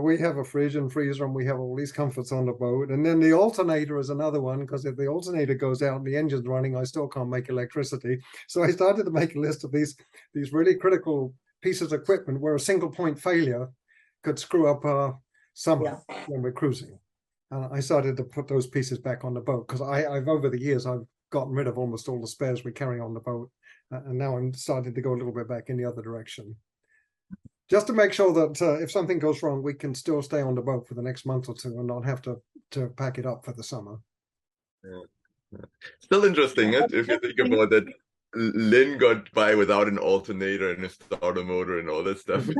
we have a fridge and freezer, and we have all these comforts on the boat. And then the alternator is another one, because if the alternator goes out and the engine's running, I still can't make electricity. So I started to make a list of these really critical pieces of equipment where a single point failure could screw up our summer when we're cruising. And I started to put those pieces back on the boat, because I've over the years I've gotten rid of almost all the spares we carry on the boat, and now I'm starting to go a little bit back in the other direction, just to make sure that if something goes wrong, we can still stay on the boat for the next month or two and not have to pack it up for the summer. Still interesting, if you think about that. LIN got by without an alternator and a starter motor and all that stuff for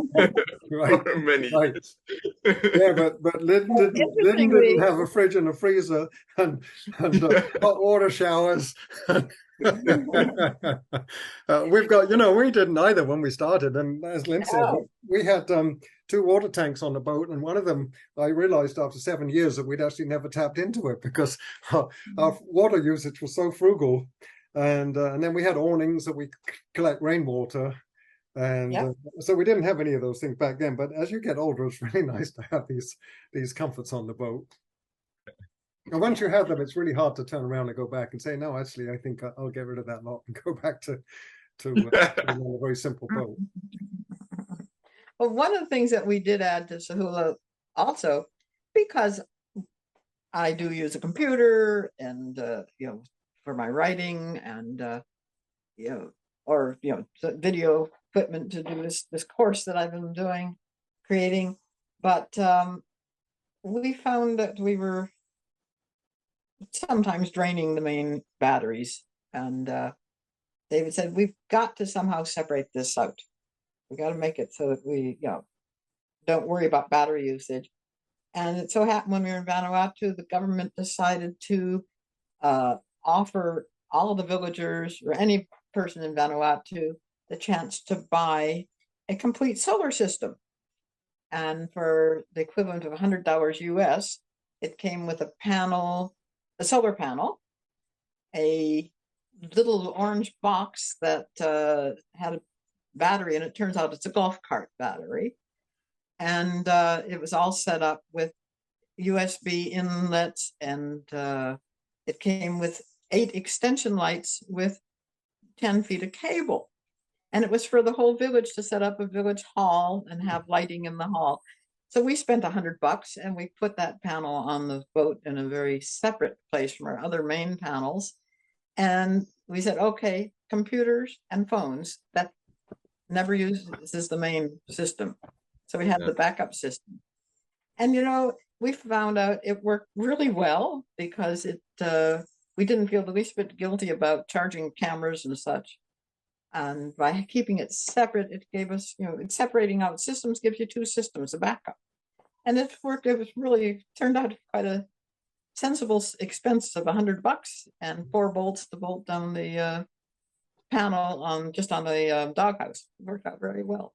many years. but LIN didn't have a fridge and a freezer and hot water showers. We've got, we didn't either when we started, and as Lynn said, we had 2 water tanks on the boat, and one of them I realized after 7 years that we'd actually never tapped into it because our water usage was so frugal. And then we had awnings that we collect rainwater, and so we didn't have any of those things back then. But as you get older, it's really nice to have these comforts on the boat. And once you have them, it's really hard to turn around and go back and say, no, actually, I think I'll get rid of that lot and go back to a very simple boat. Well, one of the things that we did add to Sahula also, because I do use a computer and for my writing and video equipment to do this course that I've been creating, but we found that we were sometimes draining the main batteries, and David said we've got to somehow separate this out. We got to make it so that we don't worry about battery usage. And it so happened when we were in Vanuatu, the government decided to offer all of the villagers or any person in Vanuatu the chance to buy a complete solar system. And for the equivalent of $100 US, it came with a solar panel, a little orange box that had a battery, and it turns out it's a golf cart battery. And it was all set up with USB inlets, and it came with 8 extension lights with 10 feet of cable. And it was for the whole village to set up a village hall and have lighting in the hall. So we spent $100 and we put that panel on the boat in a very separate place from our other main panels. And we said, okay, computers and phones, that never uses the main system. So we had the backup system. And, we found out it worked really well because it we didn't feel the least bit guilty about charging cameras and such. And by keeping it separate, it gave us, separating out systems gives you two systems of backup. And it worked. It was really turned out quite a sensible expense of $100 and 4 bolts to bolt down the panel just on the doghouse. It worked out very well.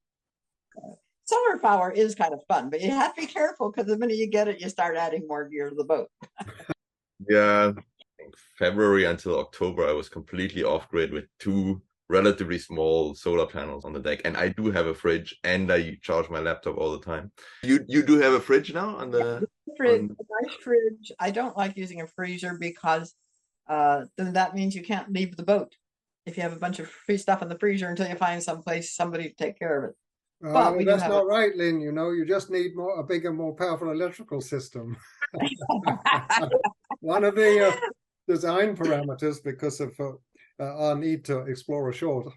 Solar power is kind of fun, but you have to be careful because the minute you get it, you start adding more gear to the boat. Yeah, February until October, I was completely off grid with 2 relatively small solar panels on the deck, and I do have a fridge, and I charge my laptop all the time. You do have a fridge now on the fridge? A nice fridge. I don't like using a freezer because then that means you can't leave the boat if you have a bunch of free stuff in the freezer until you find someplace somebody to take care of it. But that's not right, Lynn. You just need a bigger, more powerful electrical system. One of the design parameters, because of our need to explore ashore,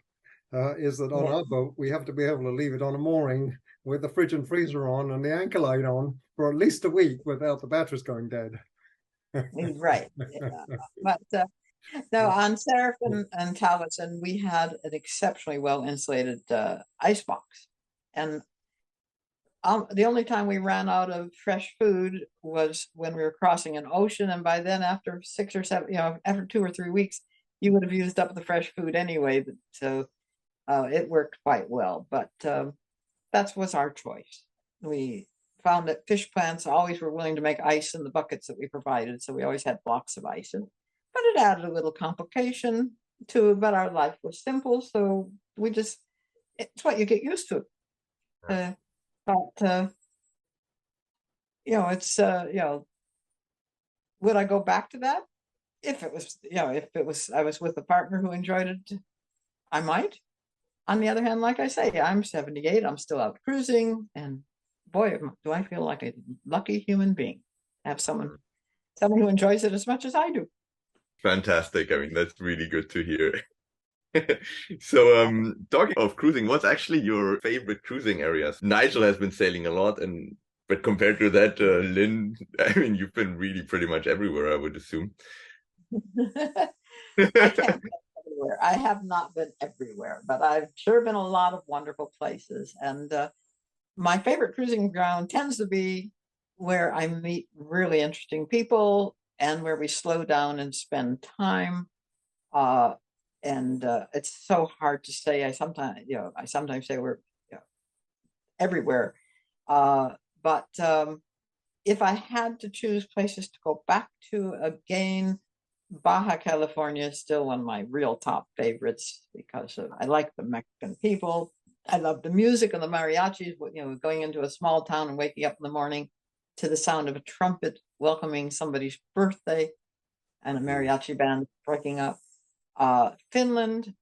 is that on our boat we have to be able to leave it on a mooring with the fridge and freezer on and the anchor light on for at least a week without the batteries going dead. Right. Yeah. But no, on Seraphim and Talbotson, we had an exceptionally well insulated ice box. And the only time we ran out of fresh food was when we were crossing an ocean. And by then, after 6 or 7, after 2 or 3 weeks, you would have used up the fresh food anyway. So it worked quite well. But that was our choice. We found that fish plants always were willing to make ice in the buckets that we provided. So we always had blocks of ice. But it added a little complication to it. But our life was simple. So it's what you get used to. But it's would I go back to that if it was I was with a partner who enjoyed it? I might. On the other hand, like I say, I'm 78. I'm still out cruising, and boy, do I feel like a lucky human being to have someone who enjoys it as much as I do. Fantastic. I mean, that's really good to hear. So talking of cruising, what's actually your favorite cruising areas? Nigel has been sailing a lot, but compared to that, Lynn, I mean, you've been really pretty much everywhere, I would assume. I can't be everywhere. I have not been everywhere, but I've sure been a lot of wonderful places. And my favorite cruising ground tends to be where I meet really interesting people and where we slow down and spend time. And it's so hard to say. I sometimes say we're everywhere. But if I had to choose places to go back to again, Baja California is still one of my real top favorites because I like the Mexican people. I love the music and the mariachis. Going into a small town and waking up in the morning to the sound of a trumpet welcoming somebody's birthday and a mariachi band breaking up. Finland,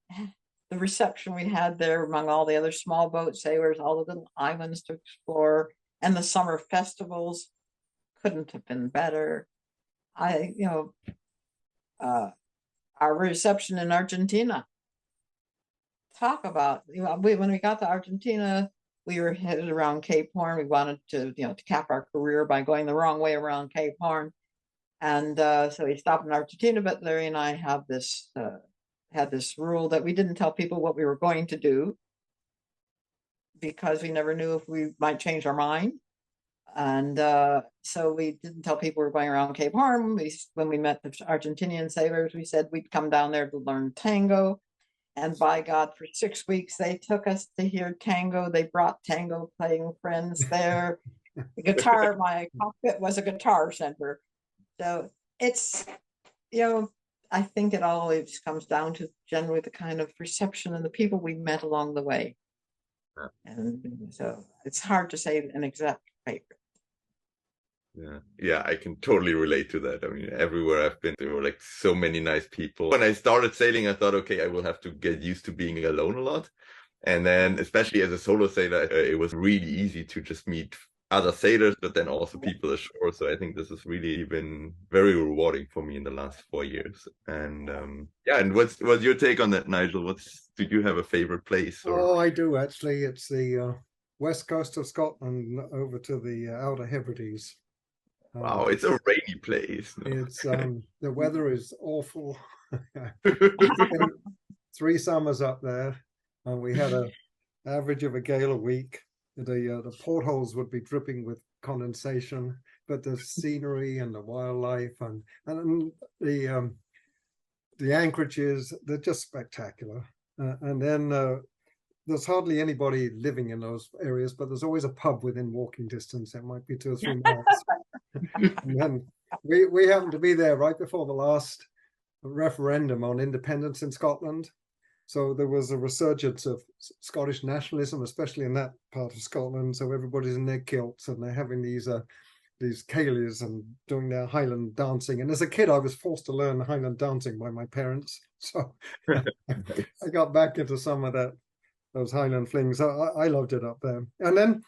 the reception we had there among all the other small boat sailors, all the little islands to explore, and the summer festivals couldn't have been better. Our reception in Argentina. Talk about, when we got to Argentina, we were headed around Cape Horn. We wanted to cap our career by going the wrong way around Cape Horn. And so we stopped in Argentina, but Larry and I had this rule that we didn't tell people what we were going to do because we never knew if we might change our mind. And so we didn't tell people we were going around Cape Horn. When we met the Argentinian sailors, we said we'd come down there to learn tango. And by God, for 6 weeks, they took us to hear tango. They brought tango playing friends there. The guitar, my cockpit was a guitar center. So it's, I think it always comes down to generally the kind of reception and the people we met along the way. And so it's hard to say an exact favorite. Yeah, I can totally relate to that. I mean, everywhere I've been, there were like so many nice people. When I started sailing, I thought, okay, I will have to get used to being alone a lot. And then, especially as a solo sailor, it was really easy to just meet other sailors, but then also people ashore. So I think this has really been very rewarding for me in the last 4 years. And and what's your take on that, Nigel? Do you have a favorite place? Oh, I do actually. It's the west coast of Scotland over to the Outer Hebrides. Wow, it's a rainy place. It's the weather is awful. We spent 3 summers up there, and we had an average of a gale a week. The portholes would be dripping with condensation, but the scenery and the wildlife and the anchorages, they're just spectacular. And then there's hardly anybody living in those areas, but there's always a pub within walking distance. It might be 2 or 3 miles. And then we happened to be there right before the last referendum on independence in Scotland. So there was a resurgence of Scottish nationalism, especially in that part of Scotland. So everybody's in their kilts and they're having these ceilidhs and doing their Highland dancing. And as a kid, I was forced to learn Highland dancing by my parents. So I got back into some of those Highland flings. I loved it up there. And then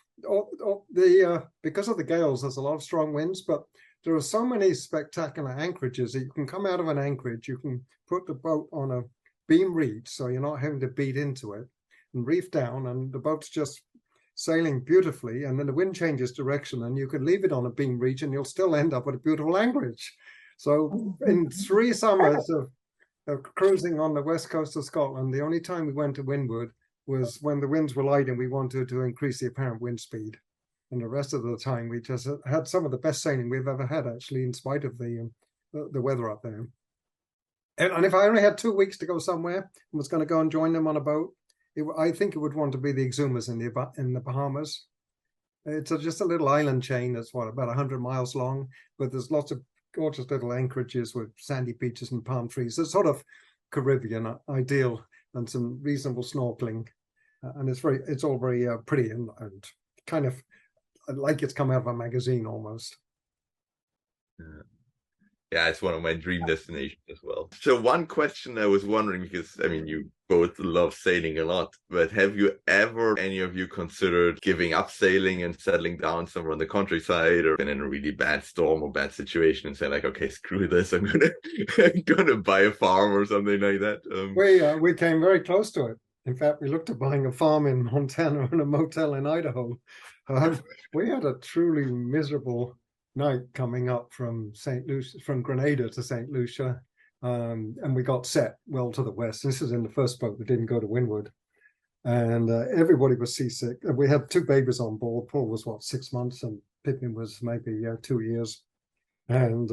because of the gales, there's a lot of strong winds, but there are so many spectacular anchorages that you can come out of an anchorage, you can put the boat on a beam reach, so you're not having to beat into it, and reef down, and the boat's just sailing beautifully, and then the wind changes direction, and you can leave it on a beam reach, and you'll still end up with a beautiful anchorage. So in 3 summers of cruising on the west coast of Scotland, the only time we went to windward was when the winds were light and we wanted to increase the apparent wind speed. And the rest of the time, we just had some of the best sailing we've ever had, actually, in spite of the weather up there. And if I only had 2 weeks to go somewhere and was going to go and join them on a boat, I think it would want to be the Exumas in the Bahamas. It's just a little island chain that's about 100 miles long, but there's lots of gorgeous little anchorages with sandy beaches and palm trees. It's sort of Caribbean ideal, and some reasonable snorkeling, and it's all very pretty and kind of like it's come out of a magazine almost. Yeah, it's one of my dream destinations as well. So one question I was wondering, because I mean, you both love sailing a lot, but have you ever, any of you, considered giving up sailing and settling down somewhere on the countryside, or been in a really bad storm or bad situation and say like, okay, screw this, I'm gonna buy a farm or something like that? We came very close to it. In fact, we looked at buying a farm in Montana and a motel in Idaho. We had a truly miserable night coming up from Grenada to St. Lucia, and we got set well to the west. This is in the first boat that didn't go to windward, and everybody was seasick. We had 2 babies on board. Paul was 6 months, and Pippin was maybe 2 years, and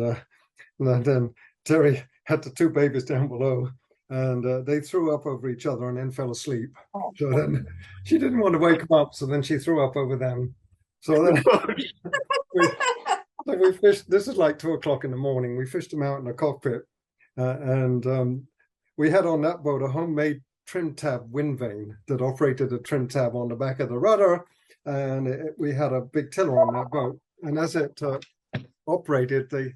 then Terry had the 2 babies down below, and they threw up over each other and then fell asleep. So then she didn't want to wake them up, so then she threw up over them. So then we fished. This is like 2 o'clock in the morning. We fished them out in the cockpit, and we had on that boat a homemade trim tab wind vane that operated a trim tab on the back of the rudder, and we had a big tiller on that boat. And as it operated, the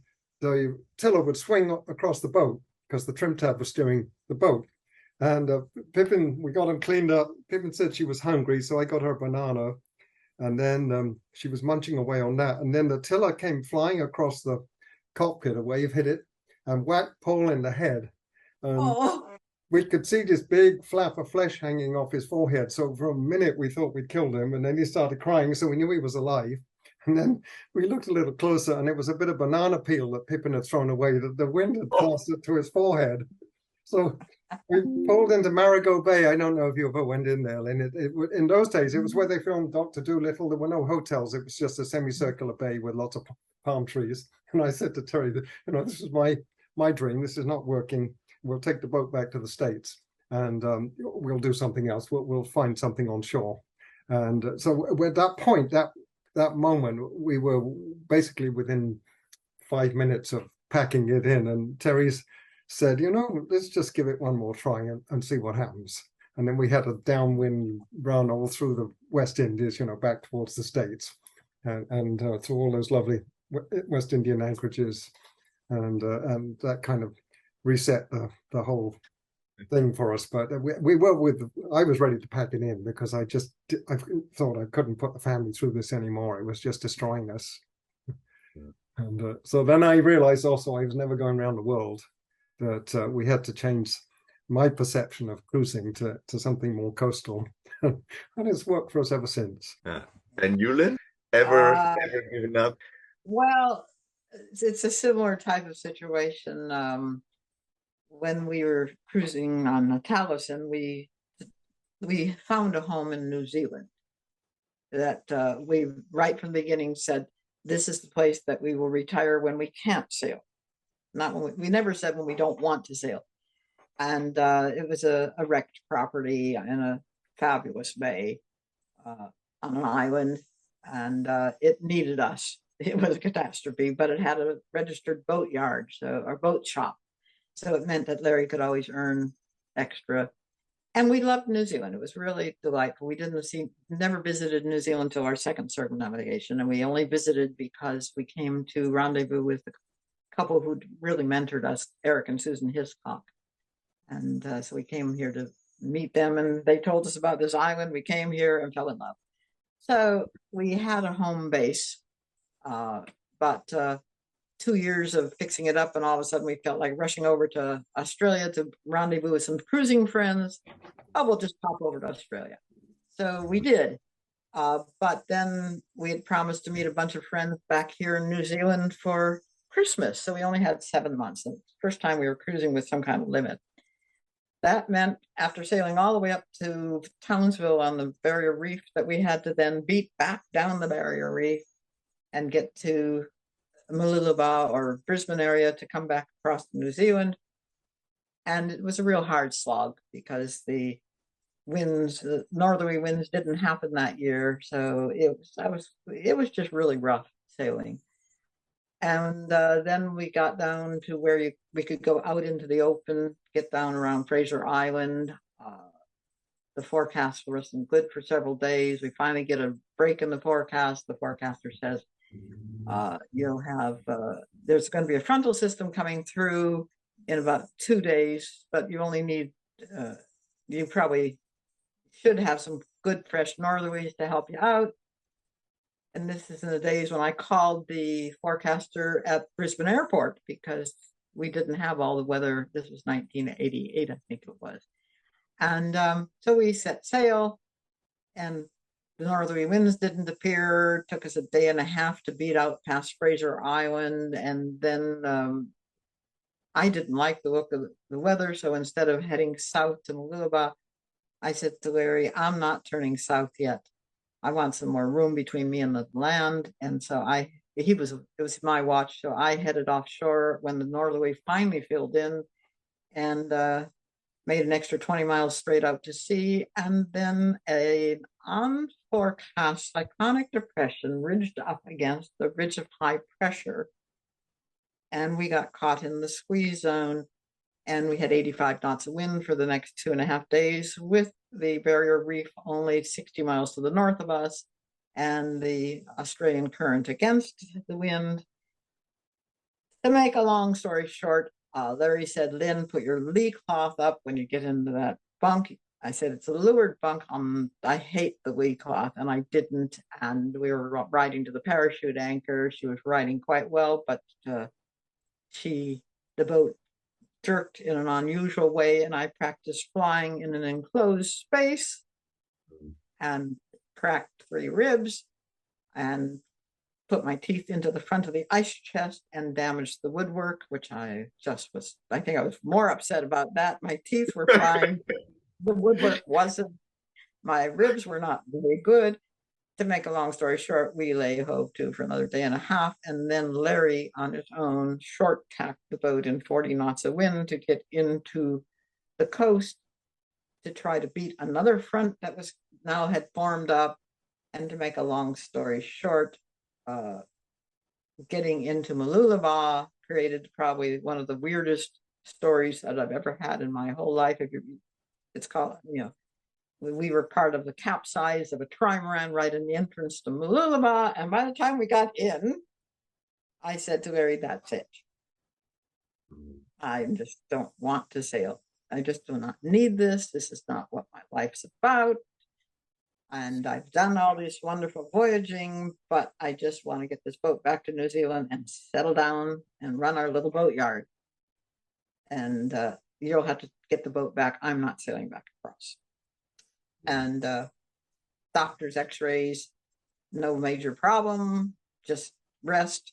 tiller would swing across the boat because the trim tab was steering the boat. And Pippin, we got him cleaned up. Pippin said she was hungry, so I got her a banana. And then she was munching away on that. And then the tiller came flying across the cockpit, a wave hit it and whacked Paul in the head. We could see this big flap of flesh hanging off his forehead. So for a minute, we thought we'd killed him. And then he started crying, so we knew he was alive. And then we looked a little closer, and it was a bit of banana peel that Pippin had thrown away, that the wind had tossed it to his forehead. So we pulled into Marigot Bay. I don't know if you ever went in there, Lynn. In those days, it was where they filmed Dr. Dolittle. There were no hotels. It was just a semicircular bay with lots of palm trees. And I said to Terry, this is my dream. This is not working. We'll take the boat back to the States, and we'll do something else. We'll find something on shore. And so at that point, that moment, we were basically within 5 minutes of packing it in. And Terry's said, let's just give it one more try and see what happens. And then we had a downwind run all through the West Indies, back towards the States, and through all those lovely West Indian anchorages, and that kind of reset the whole thing for us. But I was ready to pack it in, because I thought I couldn't put the family through this anymore. It was just destroying us. Yeah. And so then I realized also I was never going around the world, that we had to change my perception of cruising to something more coastal. And it's worked for us ever since. Yeah. And you, Lynn, ever given up? Well, it's a similar type of situation. When we were cruising on the Taliesin, we found a home in New Zealand that we right from the beginning said this is the place that we will retire when we can't sail. Not when we never said when we don't want to sail. And it was a wrecked property in a fabulous bay on an island, and it needed us. It was a catastrophe, but it had a registered boat yard, so our boat shop. So it meant that Larry could always earn extra. And we loved New Zealand. It was really delightful. We never visited New Zealand until our second circumnavigation, and we only visited because we came to rendezvous with the couple who really mentored us, Eric and Susan Hiscock. And so we came here to meet them, and they told us about this island. We came here and fell in love. So we had a home base, but 2 years of fixing it up, and all of a sudden we felt like rushing over to Australia to rendezvous with some cruising friends. Oh, we'll just pop over to Australia. So we did. But then we had promised to meet a bunch of friends back here in New Zealand for Christmas. So we only had 7 months. And first time we were cruising with some kind of limit. That meant after sailing all the way up to Townsville on the Barrier Reef that we had to then beat back down the Barrier Reef and get to Mooloolaba or Brisbane area to come back across to New Zealand. And it was a real hard slog because the winds, the northerly winds didn't happen that year. So it was just really rough sailing. And then we got down to where we could go out into the open, get down around Fraser Island. The forecast wasn't good for several days. We finally get a break in the forecast. The forecaster says, you'll have, there's going to be a frontal system coming through in about 2 days, but you only need, you probably should have some good fresh northerlies to help you out. And this is in the days when I called the forecaster at Brisbane Airport because we didn't have all the weather. This was 1988, I think it was. And so we set sail, and the northerly winds didn't appear. Took us a day and a half to beat out past Fraser Island. And then I didn't like the look of the weather. So instead of heading south to Mooloolaba, I said to Larry, I'm not turning south yet. I want some more room between me and the land. And so it was my watch. So I headed offshore when the northerly finally filled in and made an extra 20 miles straight out to sea. And then an unforecast cyclonic depression ridged up against the ridge of high pressure. And we got caught in the squeeze zone. And we had 85 knots of wind for the next 2.5 days with the Barrier Reef only 60 miles to the north of us and the Australian current against the wind. To make a long story short, Larry said, Lynn, put your lee cloth up when you get into that bunk. I said, it's a leeward bunk. I hate the lee cloth, and I didn't. And we were riding to the parachute anchor. She was riding quite well, but the boat jerked in an unusual way, and I practiced flying in an enclosed space and cracked 3 ribs and put my teeth into the front of the ice chest and damaged the woodwork, which I think I was more upset about that. My teeth were fine. The woodwork wasn't. My ribs were not very good. To make a long story short, we lay hove to for another day and a half, and then Larry on his own short tacked the boat in 40 knots of wind to get into the coast to try to beat another front that had formed up. And to make a long story short, getting into Mooloolaba created probably one of the weirdest stories that I've ever had in my whole life. It's called, we were part of the capsize of a trimaran right in the entrance to Mooloolaba. And by the time we got in, I said to Larry, that's it. I just don't want to sail. I just do not need this. This is not what my life's about. And I've done all this wonderful voyaging, but I just want to get this boat back to New Zealand and settle down and run our little boatyard. And you'll have to get the boat back. I'm not sailing back across. And doctor's x-rays, no major problem, just rest.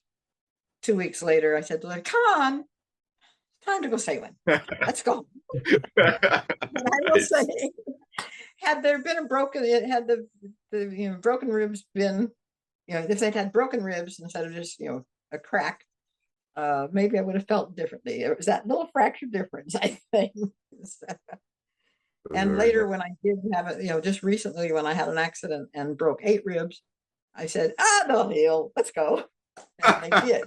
2 weeks later, I said to her, come on, it's time to go sailing. Let's go. And I will say, had there been had the broken ribs been, if they'd had broken ribs instead of just, a crack, maybe I would have felt differently. It was that little fraction difference, I think. And later when I did have it, just recently when I had an accident and broke 8 ribs, I said, they'll heal. Let's go. And they did.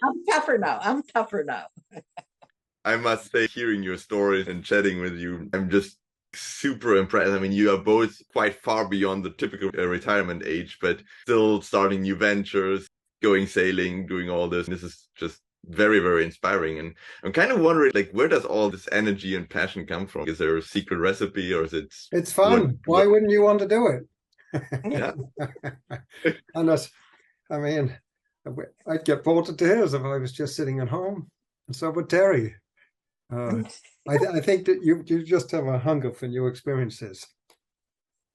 I'm tougher now. I must say, hearing your stories and chatting with you, I'm just super impressed. I mean, you are both quite far beyond the typical retirement age, but still starting new ventures, going sailing, doing all this. This is just very, very inspiring. And I'm kind of wondering, like, where does all this energy and passion come from? Is there a secret recipe, or is it? It's fun. Why wouldn't you want to do it? Yeah. And I mean, I'd get bored to tears if I was just sitting at home, and so would Terry. I think that you just have a hunger for new experiences.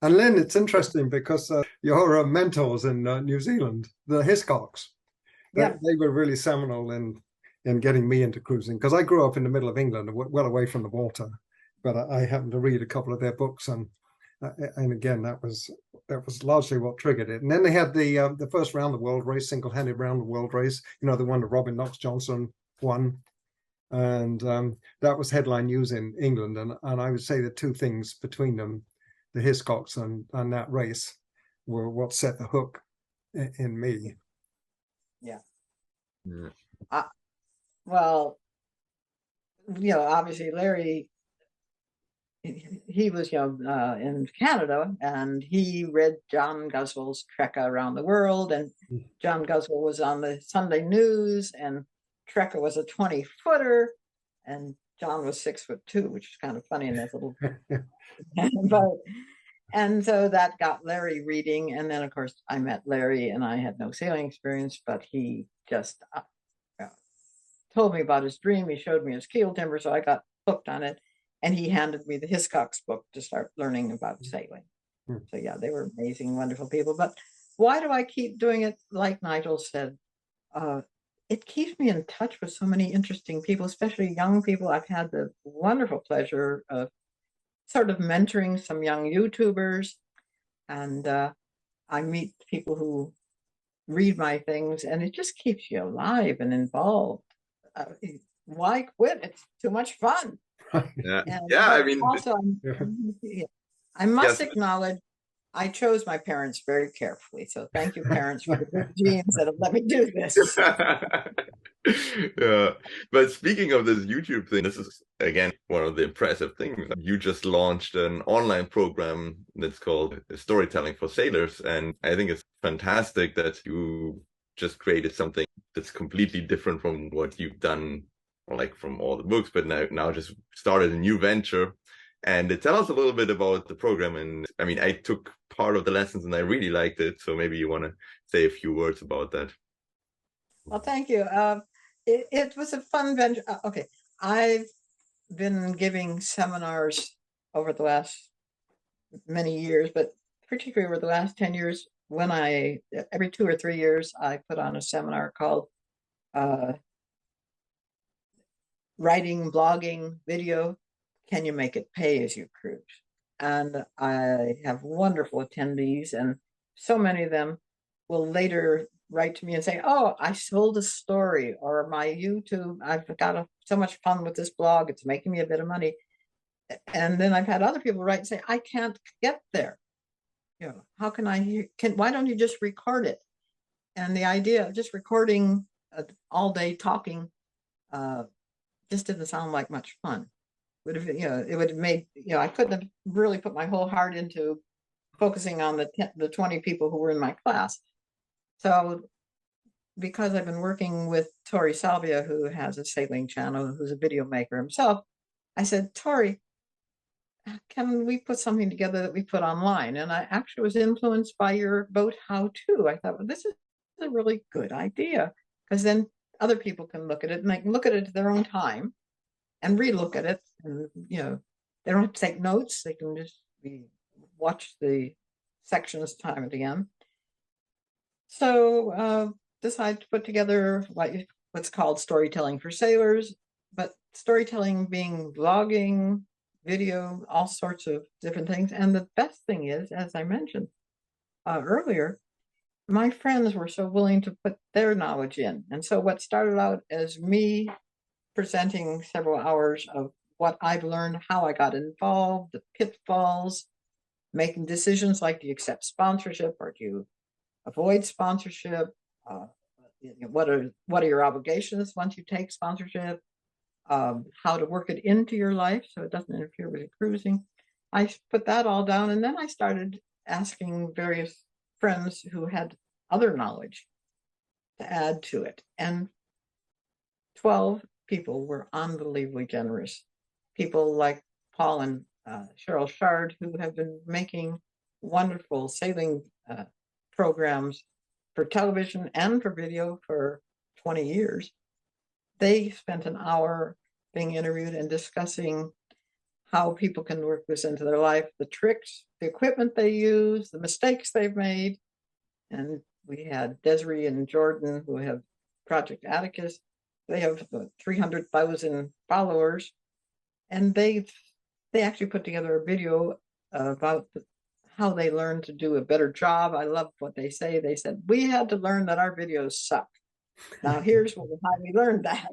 And Lynn, it's interesting because your mentors in New Zealand, the Hiscocks, they were really seminal in getting me into cruising, because I grew up in the middle of England, well away from the water. But I happened to read a couple of their books, and again, that was largely what triggered it. And then they had the first round the world race, single-handed round the world race, the one that Robin Knox Johnson won. And that was headline news in England. And I would say the two things between them, the Hiscocks and that race, were what set the hook in me. Yeah. Well, obviously Larry, he was in Canada, and he read John Guswell's Trekka Around the World, and John Guswell was on the Sunday News, and Trekka was a 20-footer, and John was 6'2", which is kind of funny in that little but and so that got Larry reading. And then of course I met Larry, and I had no sailing experience, but he just told me about his dream. He showed me his keel timber, so I got hooked on it, and he handed me the Hiscocks book to start learning about sailing. So yeah, they were amazing, wonderful people. But why do I keep doing it? Like Nigel said, it keeps me in touch with so many interesting people, especially young people. I've had the wonderful pleasure of sort of mentoring some young YouTubers, and I meet people who read my things, and it just keeps you alive and involved. Why quit? It's too much fun. Yeah, And I mean, also, I must acknowledge, I chose my parents very carefully. So thank you, parents, for the good genes that have let me do this. Yeah, but speaking of this YouTube thing, this is again one of the impressive things. You just launched an online program that's called Storytelling for Sailors, and I think it's fantastic that you just created something that's completely different from what you've done, or like from all the books, but now just started a new venture. And tell us a little bit about the program. And I mean, I took part of the lessons and I really liked it. So maybe you want to say a few words about that. Well, thank you. It was a fun venture. Okay, I've been giving seminars over the last many years, but particularly over the last 10 years, when every 2 or 3 years, I put on a seminar called Writing, Blogging, Video, Can You Make It Pay as You Cruise? And I have wonderful attendees, and so many of them will later write to me and say, oh, I sold a story, or my YouTube, I've got so much fun with this blog, it's making me a bit of money. And then I've had other people write and say, I can't get there. How can why don't you just record it? And the idea of just recording all day talking just didn't sound like much fun. It would have made, I couldn't have really put my whole heart into focusing on the 20 people who were in my class. So because I've been working with Tori Salvia, who has a sailing channel, who's a video maker himself, I said, Tori, can we put something together that we put online? And I actually was influenced by your boat how-to. I thought, well, this is a really good idea, because then other people can look at it, and they can look at it at their own time and relook at it. And, they don't have to take notes. They can just watch the sections time and again. So decided to put together what's called storytelling for sailors, but storytelling being vlogging, video, all sorts of different things. And the best thing is, as I mentioned earlier, my friends were so willing to put their knowledge in. And so what started out as me presenting several hours of what I've learned, how I got involved, the pitfalls, making decisions like, do you accept sponsorship or do you avoid sponsorship? What are your obligations once you take sponsorship? How to work it into your life so it doesn't interfere with your cruising. I put that all down, and then I started asking various friends who had other knowledge to add to it. And 12 people were unbelievably generous. People like Paul and Cheryl Shard, who have been making wonderful sailing programs for television and for video for 20 years. They spent an hour being interviewed and discussing how people can work this into their life, the tricks, the equipment they use, the mistakes they've made. And we had Desiree and Jordan, who have Project Atticus. They have 300,000 followers. And they actually put together a video about how they learned to do a better job. I love what they say. They said, we had to learn that our videos suck. Now here's how we learned that.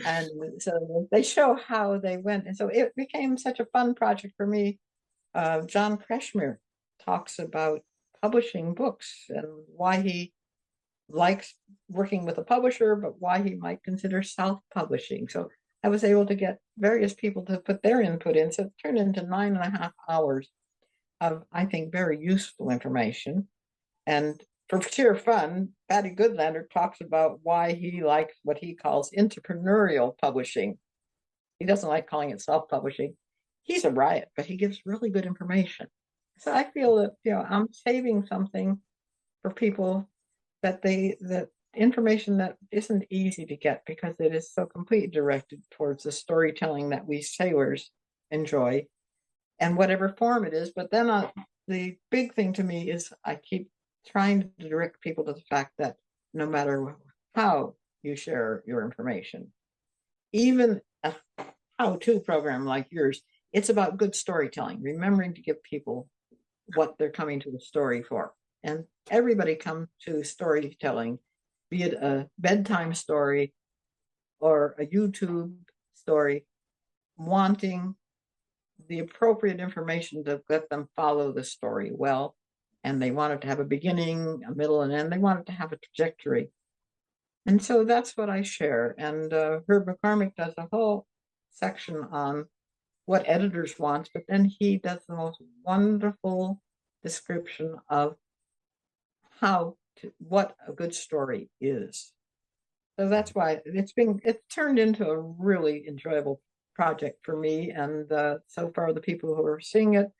And so they show how they went. And so it became such a fun project for me. John Kreshmir talks about publishing books and why he likes working with a publisher, but why he might consider self-publishing. So I was able to get various people to put their input in. So it turned into 9.5 hours of, I think, very useful information. And for sheer fun, Patty Goodlander talks about why he likes what he calls entrepreneurial publishing. He doesn't like calling it self-publishing. He's a riot, but he gives really good information. So I feel that, I'm saving something for people, that information that isn't easy to get because it is so completely directed towards the storytelling that we sailors enjoy, and whatever form it is. But then the big thing to me is I keep trying to direct people to the fact that no matter how you share your information, even a how-to program like yours, it's about good storytelling, remembering to give people what they're coming to the story for. And everybody comes to storytelling, be it a bedtime story or a YouTube story, wanting the appropriate information to let them follow the story well. And they want it to have a beginning, a middle, and end. They want it to have a trajectory. And so that's what I share. And Herb McCormick does a whole section on what editors want, but then he does the most wonderful description of what a good story is. So that's why it's turned into a really enjoyable project for me. And so far, the people who are seeing it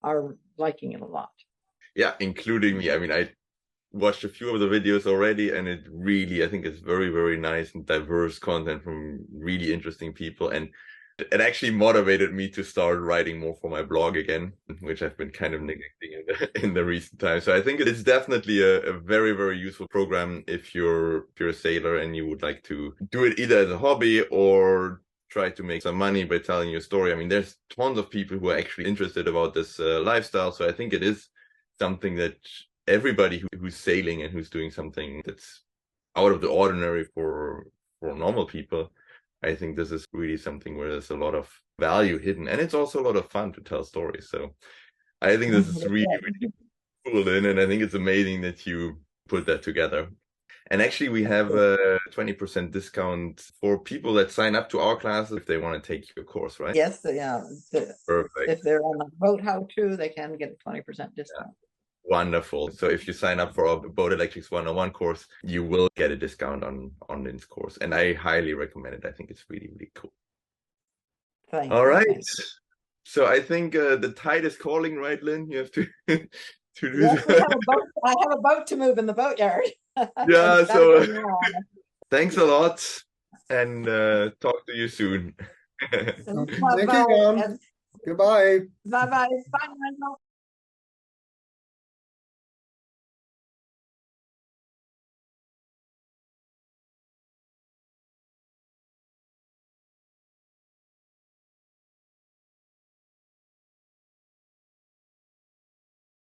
are liking it a lot. Yeah, including me. I mean, I watched a few of the videos already, and it really, I think it's very, very nice and diverse content from really interesting people. And it actually motivated me to start writing more for my blog again, which I've been kind of neglecting in the recent times. So I think it's definitely a very, very useful program if you're a sailor and you would like to do it either as a hobby or try to make some money by telling your story. I mean, there's tons of people who are actually interested about this lifestyle. So I think it is something that everybody who's sailing and who's doing something that's out of the ordinary for normal people, I think this is really something where there's a lot of value hidden, and it's also a lot of fun to tell stories. So I think this is really, really cool, Lynn, and I think it's amazing that you put that together. And actually, we have a 20% discount for people that sign up to our classes if they want to take your course, right? Yes, yeah. Perfect. If they're on a boat how-to, they can get a 20% discount. Yeah. Wonderful. So if you sign up for our Boat Electrics 101 course, you will get a discount on Lynn's course. And I highly recommend it. I think it's really, really cool. Thank All you. right. So I think the tide is calling, right, Lynn? You have to to do yes, we have a boat. I have a boat to move in the boatyard. Yeah, so thanks a lot, and talk to you soon. Thank you, John. Goodbye. Bye-bye. Bye, Nigel.